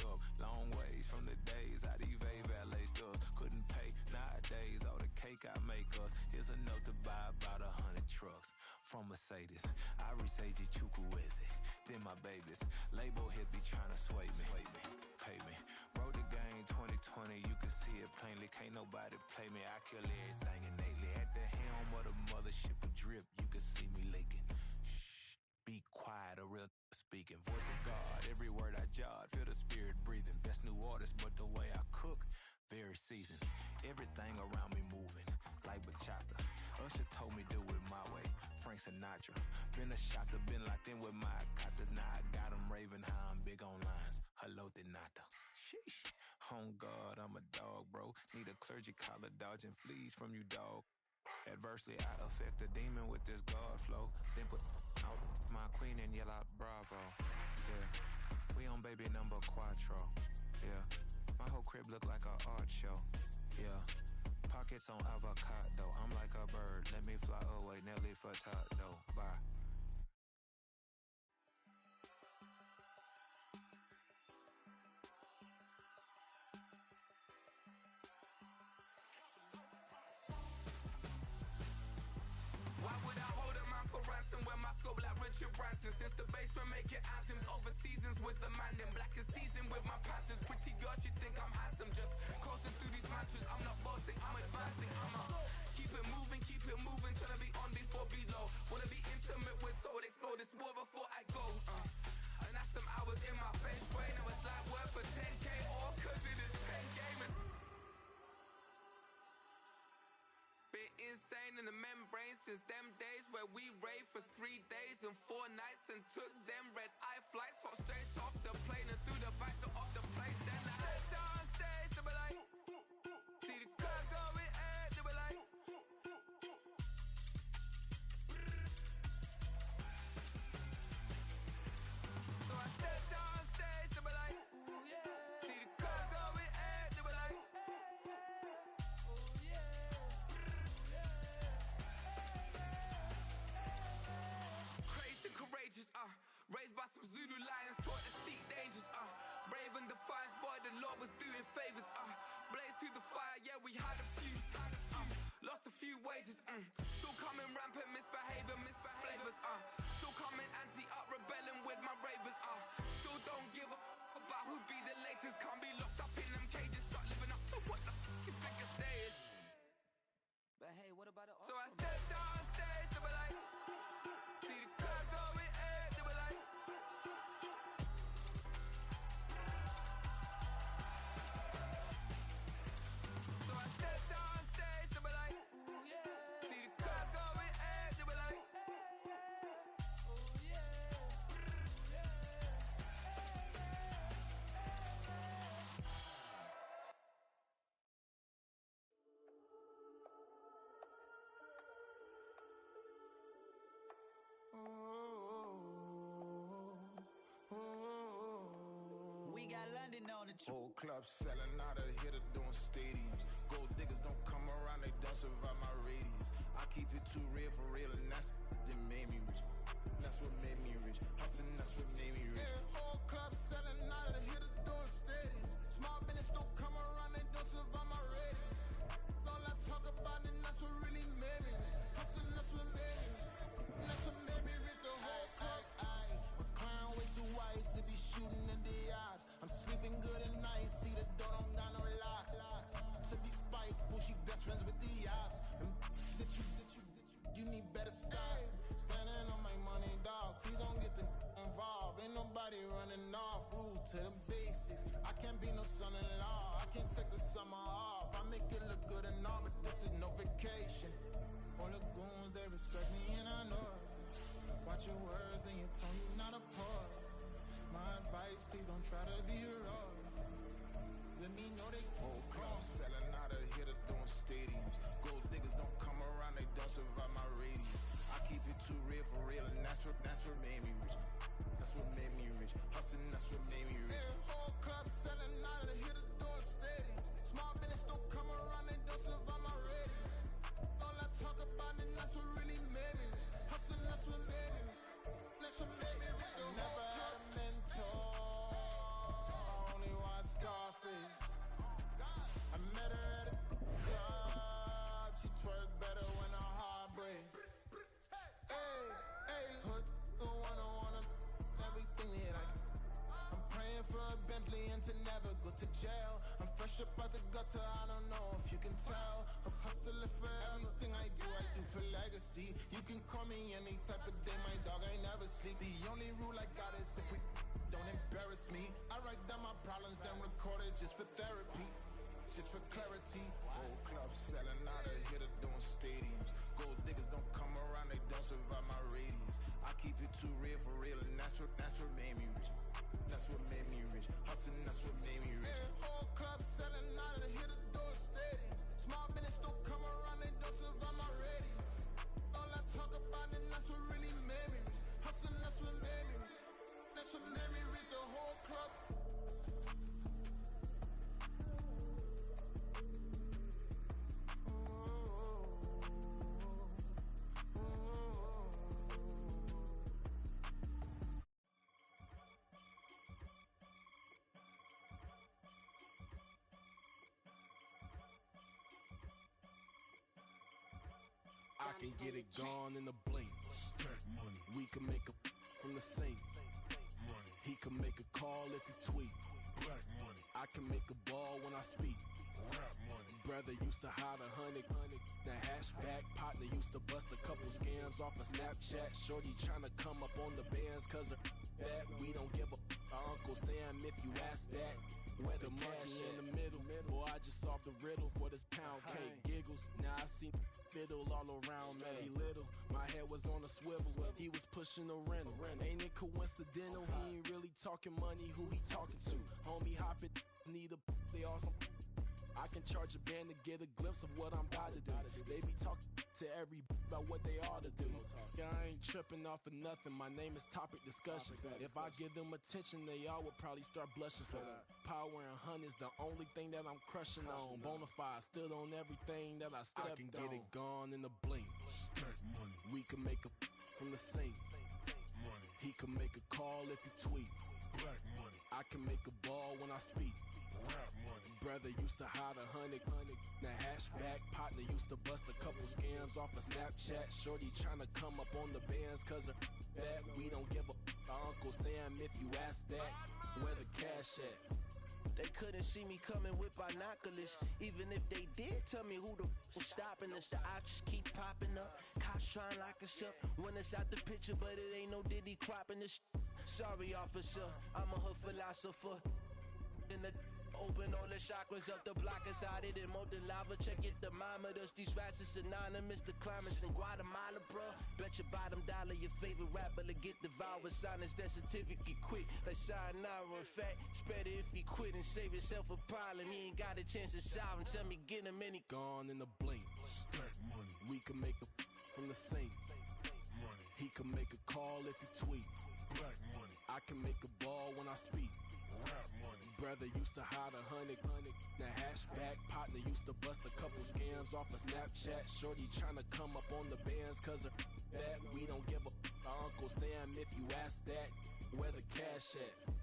up. Long ways from the days I eBay valet stores. Couldn't pay nowadays. All the cake I make us is enough to buy about 100 trucks. From Mercedes, I resage Chukwueze. Then my babies, label hit be trying to sway me. Pay me. Wrote the game 2020, you can see it plainly. Can't nobody play me. I kill everything innately. At the helm of the mothership of drip, you can see me leaking. Shh, be quiet, a real speaking. Voice of God, every word I jot, feel the spirit breathing. Best new artist, but the way I cook, very seasoned. Everything around me moving, like bachata. Usher told me do it my way, Frank Sinatra. Been a shotter, been locked in with my cotters. Now I got them raving how I'm big on lines. Hello, Denata. Sheesh. On God, I'm a dog, bro. Need a clergy collar, dodging fleas from you, dog. Adversely, I affect a demon with this God flow. Then put out my queen and yell out bravo. Yeah, we on baby number quattro. Yeah, my whole crib look like a art show. Yeah, pockets on avocado. I'm like a bird, let me fly away. Nelly Furtado, bye. Why would I hold a man for ransom when my scope like Richard Branson? Since the basement making anthems over seasons with the man, then black is seasoned with my patterns. Pretty girls, you think I'm handsome, just coasting through these mantras. I'm not bossing, I'm advancing. I'ma keep it moving, trying to be on before below. Wanna be intimate with soul, explore this war before I go. And that's some hours in my bench way. Now it's like work for 10K, all cause it is pen game. Bit insane in the membrane since them days where we raved for 3 days and 4 nights and took them red eye flights, hot straight off the plane and through the back door of the place. Then I stepped on stage, they were like, see the crowd going air, they were like, so I stepped on stage, they were like, ooh yeah, see the crowd going air, they were like, oh yeah. Crazed and courageous, raised by some Zulu lions, taught to seek dangers, brave and defiant, boy, the Lord was doing favors, blaze through the fire, yeah, we had a few, lost a few wages, still coming rampant, misbehavior, flavors, still coming anti-up, rebelling with my ravers, still don't give a about who be the latest, can't be locked up in them cages, start living up to what the you think a day is. But hey, what about the so I stepped on stage, they were like, see the crowd going air, they were like, so I stepped on stage, they were like, ooh yeah, see the crowd going air, they were like, oh yeah, grinding on it. Whole club selling out a hitter doing stadiums. Gold diggers don't come around, they don't survive my radius. I keep it too real for real, and that's that made me rich. That's what made me rich. Hustling, that's what made me rich. Yeah, whole club selling out a hitter doing stadiums. Small business don't come around, they don't survive my radius. All I talk about, and that's what really made me rich. Hustling, that's what made me rich. That's what made me rich. The whole club, my crown way too wise to be shooting in the eyes. I'm sleeping good at night, see the door don't got no locks. To be spiteful, she best friends with the ops. And you need better style. Standing on my money, dog. Please don't get the involved. Ain't nobody running off. Rule to the basics. I can't be no son-in-law. I can't take the summer off. I make it look good and all, but this is no vacation. All the goons, they respect me and I know it. Watch your words and your tone, you not a part. My advice, please don't try to be heroic. Let me know they whole club selling out a hitter doing stadiums. Gold diggers don't come around, they don't survive my radius. I keep it too real for real, and that's what made me rich. That's what made me rich. Hustling, that's what made me rich. Yeah, whole club selling out a hitter doing stadiums. Small business don't come around, they don't survive my radius. All I talk about, and that's what really made me rich. Hustling, that's what made me rich. That's what made me rich. I never had a mentor. Only watch Scarface. I met her at a club. She twerk better when her heart breaks. Hey, hood, wanna everything that I can. I'm praying for a Bentley and to never go to jail. I'm fresh up out the gutter, I don't know if you can tell. I'm hustling for everything I do for legacy. You can call me any type of day, my dog, I never sleep. The only rule I got is if we don't embarrass me. I write down my problems, then record it just for therapy. Just for clarity. Whole club selling out a hitter doing stadiums. Gold diggers don't come around, they don't survive my radius. I keep it too real for real, and that's what made me rich. That's what made me rich. Hustling, that's what made me rich. Yeah, whole club selling out a hitter doing stadiums. Small business don't come around, they don't survive my radius. All I talk about, and that's what really made me rich. Hustling, that's what made me rich. That's what made me rich. The whole club. I can get it gone in a blink. Stack money. We can make a from the sink. Money. He can make a call if he tweet. Black money. I can make a ball when I speak. Rap money. Brother used to hide 100. The hashback partner used to bust a couple scams off of Snapchat. Shorty tryna come up on the bands cause of that. We don't give a Uncle Sam if you ask that. Where the monkey in the middle. Boy, I just solved the riddle for this pound cake. Giggles. Now I see fiddle all around me. He little, my head was on a swivel. He was pushing a rental. Ain't it coincidental? He ain't really talking money. Who he talking to? Homie hopping, need a they awesome. I can charge a band to get a glimpse of what I'm about to do. They be talking to every about what they ought to do. Yeah, I ain't tripping off of nothing. My name is Topic Discussion. If I give them attention, they all would probably start blushing. So power and hunt is the only thing that I'm crushing on. Bonafide, stood on everything that I stepped on. I can get it gone in a blink. Stack money. We can make a from the sink. Money. He can make a call if he tweet. Black money. I can make a ball when I speak. Rap money. Brother used to hide 100. The hashback partner used to bust a couple scams off of Snapchat. Shorty tryna come up on the bands cause of that. We don't give a Uncle Sam if you ask that. Where the cash at? They couldn't see me coming with binoculars. Even if they did, tell me who the was stopping us. The options keep popping up. Cops trying to lock us up. When it's out the picture, but it ain't no Diddy cropping this. Sorry, officer, I'm a hood philosopher. In the open all the chakras up the block inside it and molten lava. Check it, thermometers. These rats is synonymous to climates in Guatemala, bro. Bet your bottom dollar your favorite rapper to get devoured. Sign his death certificate quick. Like sayonara. In fact, it's better if he quit and save himself a problem. He ain't got a chance to solve him. Tell me, get him any gone in a blink. Stack money. We can make a from the sink. Money. He can make a call if he tweet. Black money. I can make a ball when I speak. Rap money. Brother used to hide 100, the hatchback. Partner used to bust a couple scams off of Snapchat. Shorty tryna come up on the bands cause of that. We don't give a Uncle Sam if you ask that. Where the cash at?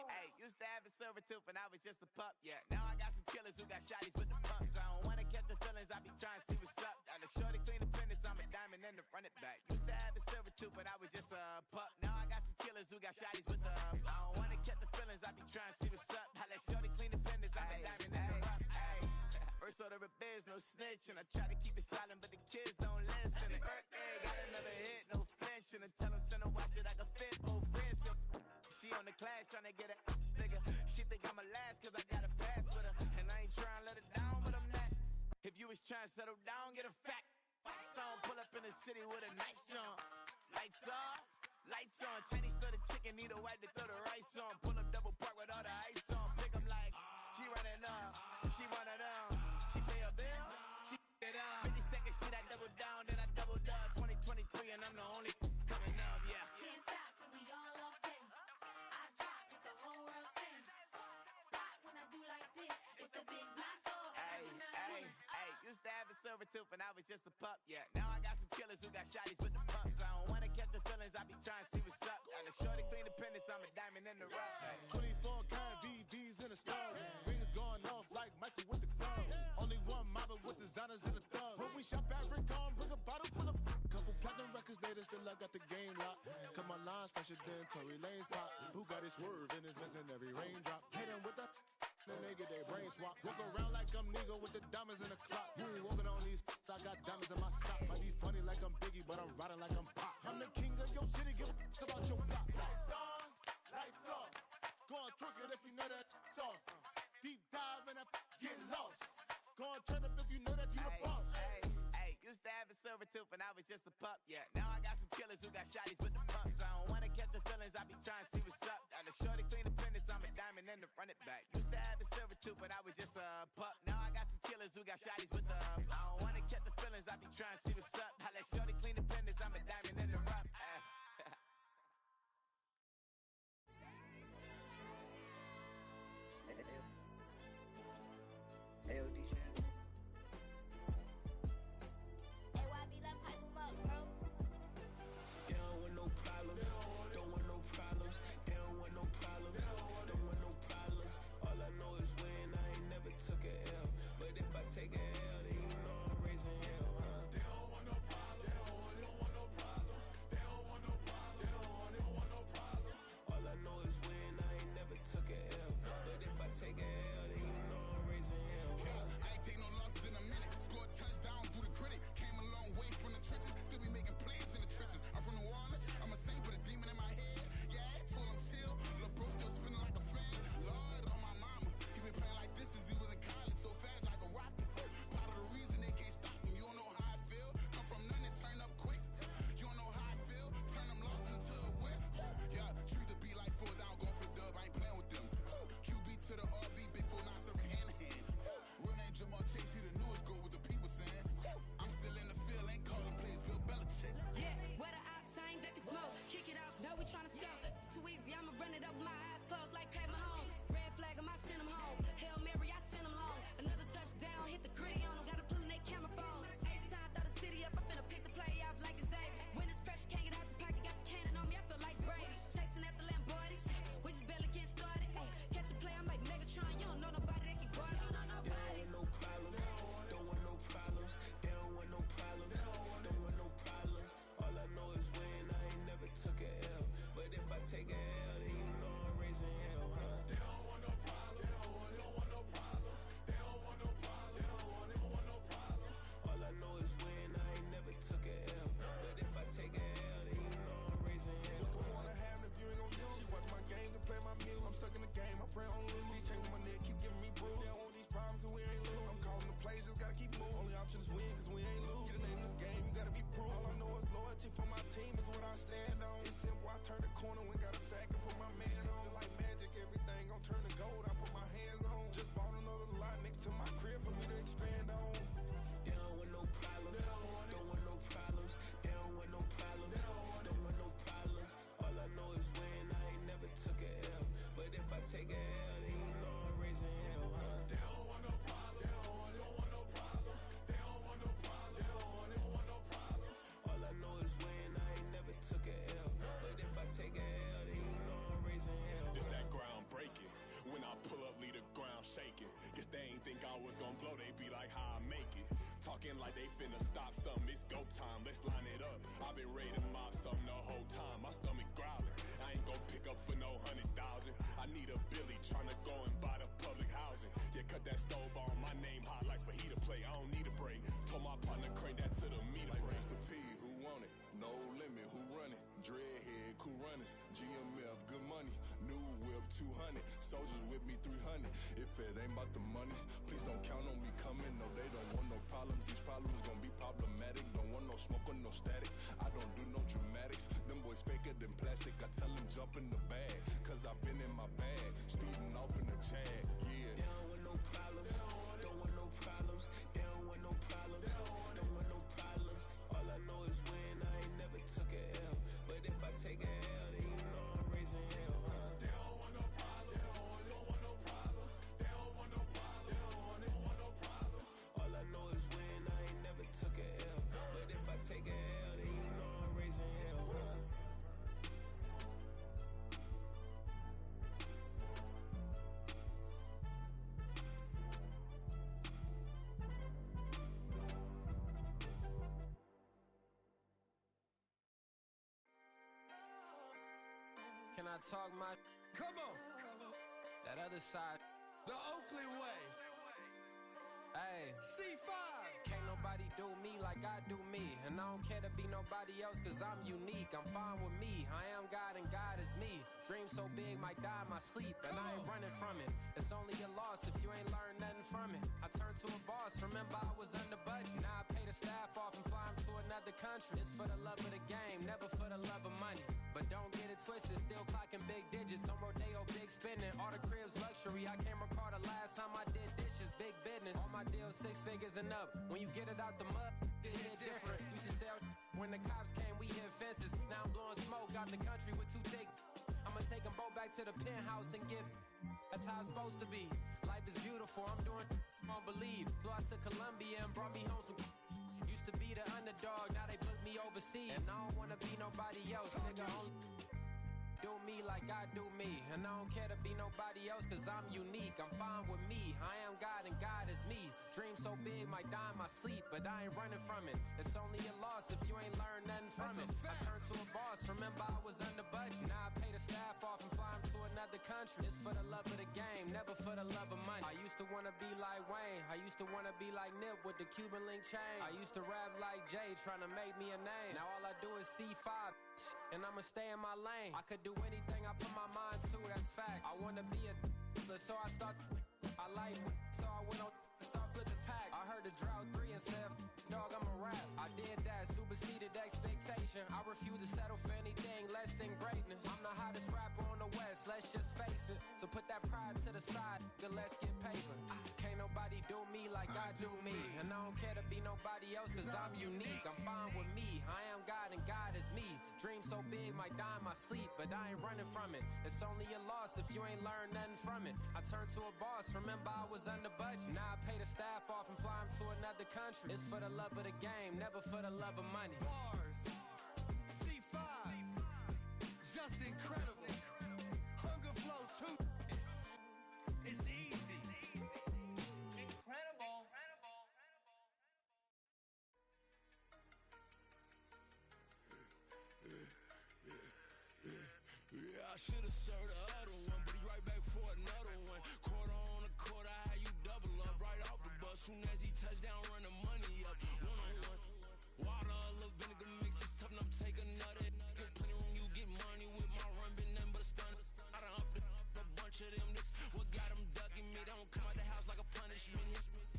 Hey, used to have a silver tooth when I was just a pup, yeah. Now I got some killers who got shotties with the pumps. I don't wanna catch the feelings, I be trying to see what's up. Got a shorty clean the penis, I'm a diamond and to run it back. Used to have a silver tooth when I was just a pup. Now I got some killers who got shotties with the I don't wanna catch the feelings, I be trying to see what's up. I let shorty clean the penis, I'm a diamond and to run. First order of biz, no snitch, and I try to keep it silent, but the kids don't listen. And birthday, got another hit, no flinching. And tell them send a watch that I can fit both wrists. She on the class trying to get a nigga. She think I'm a last cause I got a pass with her. And I ain't trying to let her down, but I'm not. If you was trying to settle down, get a fact. Song pull up in the city with a nice jump. Lights off, lights on. Chinese throw the chicken, need a wipe to throw the rice on. Pull up double park with all the ice on. Pick 'em like, she running up, she running up. She pay her bill, she it up. 52nd Street, I double down, then I doubled up. 2023 and I'm the only coming up, yeah. Can't stop till we all locked in. I drop with the whole world spin. Rock when I do like this, it's the big black dog. Hey, used to have a silver tooth when I was just a pup, yeah. Now I got some killers who got shotties with the pumps. I don't wanna catch the feelings, I be trying to see what's up. Got a shorty clean the penis, I'm a diamond in the rough. 24 karat VVs in the stars. Rings going off like Michael with the club. Only one mobbing with designers in the thugs. When we shop at Rick on, bring a bottle full of couple platinum records later, still I got the game locked. Cut my lines fresher than Tory Lane's pop. Who got his swerve and is missing every raindrop. Hit him with the then they get their brain swap. Walk around like I'm nigga with the diamonds in the clock. You ain't walking on these, I got diamonds in my socks. Might be funny like I'm Biggie, but I'm riding like I'm Pop. I'm the king of your city, give a about your block. Lights on, lights off. Go on, twerk it if you know that it's off. Deep dive and get lost. Go on, turn up if you know that you the boss. Hey, used to have a silver tooth when I was just a pup, yeah. Now I got some killers who got shotties with the pumps. I don't wanna catch the feelings, I be trying to see what's up. Got a shorty clean the penis, I'm a diamond and to run it back. Used to have a silver tooth, but I was just a pup. Now I got some killers who got shotties with the I don't wanna catch the feelings, I be trying to see what's up. I let shorty clean the penis, I'm a diamond in the rough. Hey, DJ. AYB, let pipe him up, bro. They don't want no problems. Don't want no problems. They don't want no problems. Don't want no problems. All I know is win. I ain't never took a L. But if I take a L, then you know I'm raising hell, huh? They don't want no problems. don't blow, they be like, how I make it. Talking like they finna stop something, it's go time, let's line it up. I've been ready to mop something the whole time, my stomach growling. I ain't gon' pick up for no 100,000. I need a Billy tryna go and buy the public housing. Yeah, cut that stove on, my name hot like fajita plate. I don't need a break. Told my partner crank that to the meter like break. Mr. P, who want it? No limit, who run it? Dreadhead, cool runners. GMF, good money. New whip, 200. Soldiers with me, 300. If it ain't about the money, please don't count on me coming. No, they don't want no problems. These problems gon' be problematic. Don't want no smoke or no static. I don't do no dramatics. Them boys faker than plastic. I tell them jump in the bag, cause I've been in my bag. Speeding off in the Jag, yeah. They don't want no problems. Don't want no problems. They don't want no problems. Don't want no problems. All I know is win. I ain't never took a L. But if I take a L, then you know I'm raising hell, huh? They don't want no problems. Don't want no problems. They don't want no problems. Don't want no problems. All I know is win. I ain't never took a L. But if I take a L, then you know I'm raising hell, huh? Can I talk my? Come on, That other side. the Oakland way. Hey, C5. can't nobody do me like I do me. And I don't care to be nobody else cause I'm unique. I'm fine with me. I am God and God is me. Dream so big might die in my sleep. And I ain't running from it. It's only a loss if you ain't learned nothing from it. I turned to a boss. Remember I was under budget. Now I pay the staff off and fly them to another country. It's for the love of the game, never for the love of money. But don't get it twisted, still clocking big digits. On Rodeo, big spending. All the cribs luxury. I can't recall the last time I did dishes, big business. All my deals 6 figures and up. When you get it out the mud, it hit different. Used to sell when the cops came, we hit fences. Now I'm blowing smoke out the country with 2 thick. I'ma take them both back to the penthouse and get. That's how it's supposed to be. Life is beautiful, I'm doing won't believe. Flew out to Colombia and brought me home some. Used to be the underdog, now they book me overseas. And I don't wanna be nobody else, nigga. Do me like I do me. And I don't care to be nobody else cause I'm unique. I'm fine with me. I am God and God is me. Dream so big might die in my sleep, but I ain't running from it. It's only a loss if you ain't learned nothing from it. I turned to a boss, remember I was under budget. Now I pay the staff off and fly them to another country. It's for the love of the game, never for the love of money. I used to wanna be like Wayne. I used to wanna be like Nip with the Cuban link chain. I used to rap like Jay, trying to make me a name. Now all I do is C5, and I'ma stay in my lane. I could do anything I put my mind to, that's fact. I wanna be a so I start. I like so I went on and start flipping packs. I heard the drought 3 and said, dog, I'm a rap. I did that, superseded expectation. I refuse to settle for anything less than greatness. I'm the hottest rapper on the West, let's just face it. So put that pride to the side, then let's get paper. Can't nobody do me like I do me. And I don't care to be nobody else cause I'm unique. I'm fine with me, I am God and God is me. Dream so big might die in my sleep, but I ain't running from it. It's only a loss if you ain't learned nothing from it. I turned to a boss, remember I was under budget. Now I pay the staff off and fly them to another country. It's for the love of the game, never for the love of money. Bars. C5. Just incredible. Hunger flow too. It's easy. Incredible. Yeah, I should've served the other one, but he right back for another one. Quarter on a quarter, how you double up right off the bus. Soon as he touch down, run the money up. 1-on-1. Water, a little vinegar mix, it's tough enough to take another. Still plenty room, you get money with my run, been nothing but a stun. I done upped a bunch of them. This what got them ducking me. They don't come out the house like a punishment.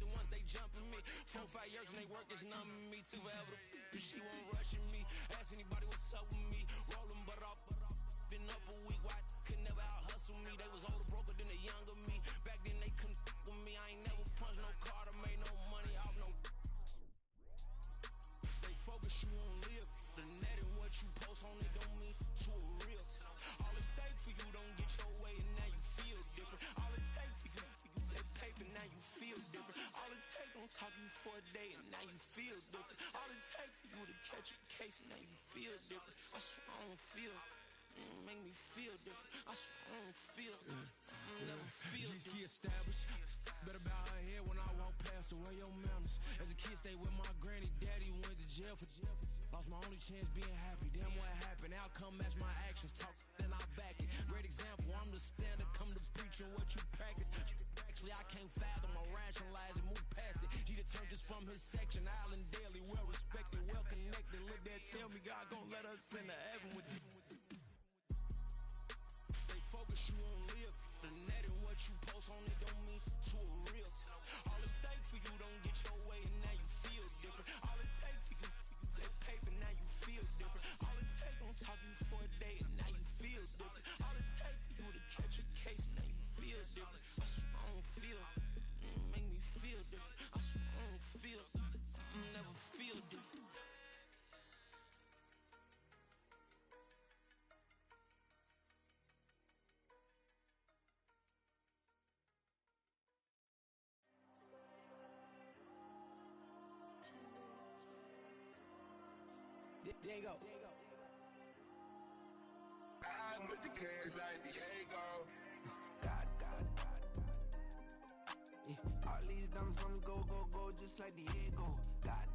The ones they jumping me. 4-5 years and they work is numbing me. Too forever the she won't rushing me. Ask anybody what's up with me. Rolling butt off. Been up a week, why could never out hustle me? They was older, broker than the younger me. Back then they couldn't with me. I ain't never punched no card or made no money off no. They focus you on live. The net and what you post on it don't mean to a real. All it take for you don't get your way and now you feel different. All it take for you that paper now you feel different. All it take don't talk you for a day and now you feel different. All it take for you to catch a case and now you feel different. I swear I don't feel. Make me feel different. I swear I don't feel. I never feel. G-ski established. Better bow her head when I walk past. only chance being happy. Damn, what happened? Outcome match my actions. Talk, then I'll back it. Great example, I'm the standard. Come to preaching what you practice. Actually, I can't fathom or rationalize it. Move past it. He determined this from his section. Island Daily, well respected, well connected. Look there, tell me God gon' let us into heaven with this. Stay focused, you won't live. The net and what you post on it don't mean to a real. All it takes for you don't get your way and now you feel different. All it takes for you that paper, now you feel different. All it takes don't talk you for a day and now you feel different. All it takes for you to catch a case and now you feel different. I swear I don't feel, make me feel different. I swear I don't feel, never feel different. Diego. I'm with the cash like Diego. God. Yeah. All these diamonds on me go, just like Diego. God.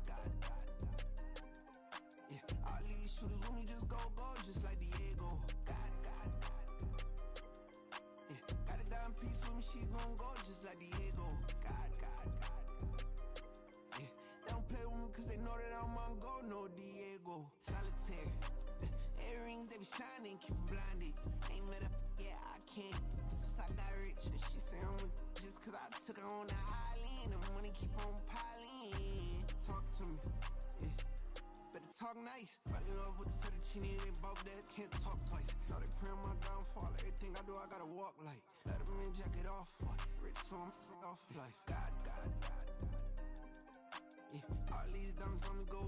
Yeah. All these shooters with me just go, just like Diego. God. Yeah. Got a dime piece with me, she gon' go just like Diego. God. Yeah. They don't play with me cause they know that I'm on go, no Diego. Solitaire. Earrings, they be shining, keep them blinded. Ain't met up, yeah, I can't. Since I got rich, and she say I'm just cause I took her on the island. The money keep on piling. Talk to me, yeah. Better talk nice. Fucking up with the fettuccine, they both that can't talk twice. Know they pray on my downfall. Everything I do, I gotta walk like. Let them in, jack it off. Rich, so I'm off life. God. Yeah. All these diamonds on me go,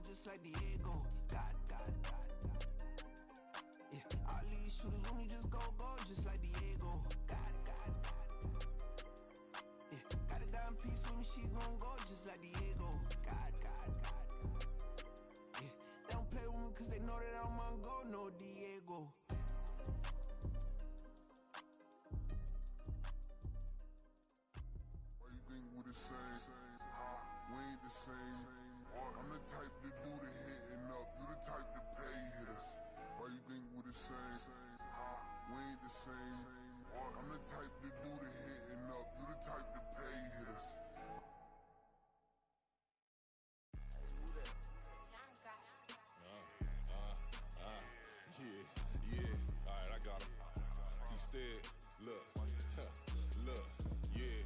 just like Diego. God. Yeah. All these shooters with me just go, just like Diego. God. Yeah. Got a dime piece with me, she gon' go just like Diego. God. Yeah. They don't play with me cause they know that I'm on go, no Diego. Why you think we the same? We ain't the same. I'm the type to do the hitting up. You the type to pay hitters. Why you think we the same? We ain't the same. I'm the type to do the hitting up. You the type to pay hitters. Yeah. All right, I got him. Instead, look, yeah.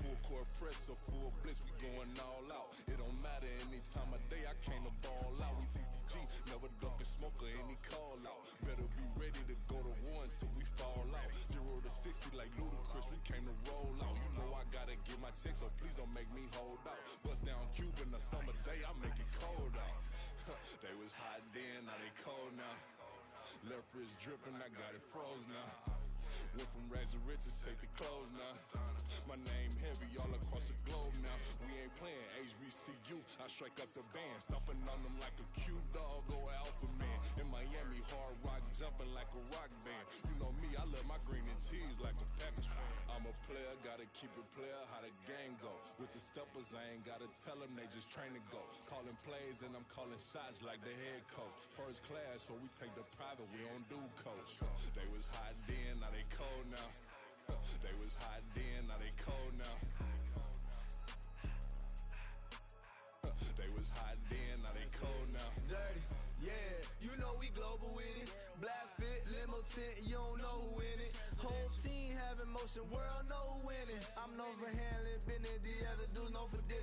Full court press or full blitz, we going all out. It don't matter any time of day, I came to ball out. We TCG, never ducking smoker, any call out. Better be ready to go to war until we fall out. 0 to 60 like Ludacris, we came to roll out. You know I gotta get my check, so please don't make me hold out. Bust down Cuban a summer day, I make it cold out. They was hot then, now they cold now. Left wrist dripping, I got it froze now. Went from rags to riches, take the clothes now. My name heavy all across the globe now. We ain't playing HBCU, I strike up the band. Stomping on them like a cute dog or alpha man. In Miami, hard rock jumping like a rock band. You know me, I love my green and cheese like a Packers fan. I'm a player, gotta keep it player, how the game go. With the steppers, I ain't gotta tell them, they just train to go. Calling plays and I'm calling shots like the head coach. First class, so we take the private, we don't do coach. They was hot then, now they cold now. They was hot then, now they cold now. They was hot then, now they cold now. Dirty, yeah, you know we global with it. Black fit, limo tint, you don't know who in it. Whole team having motion, world know who winning. I'm known for handling business, the other dudes known for this.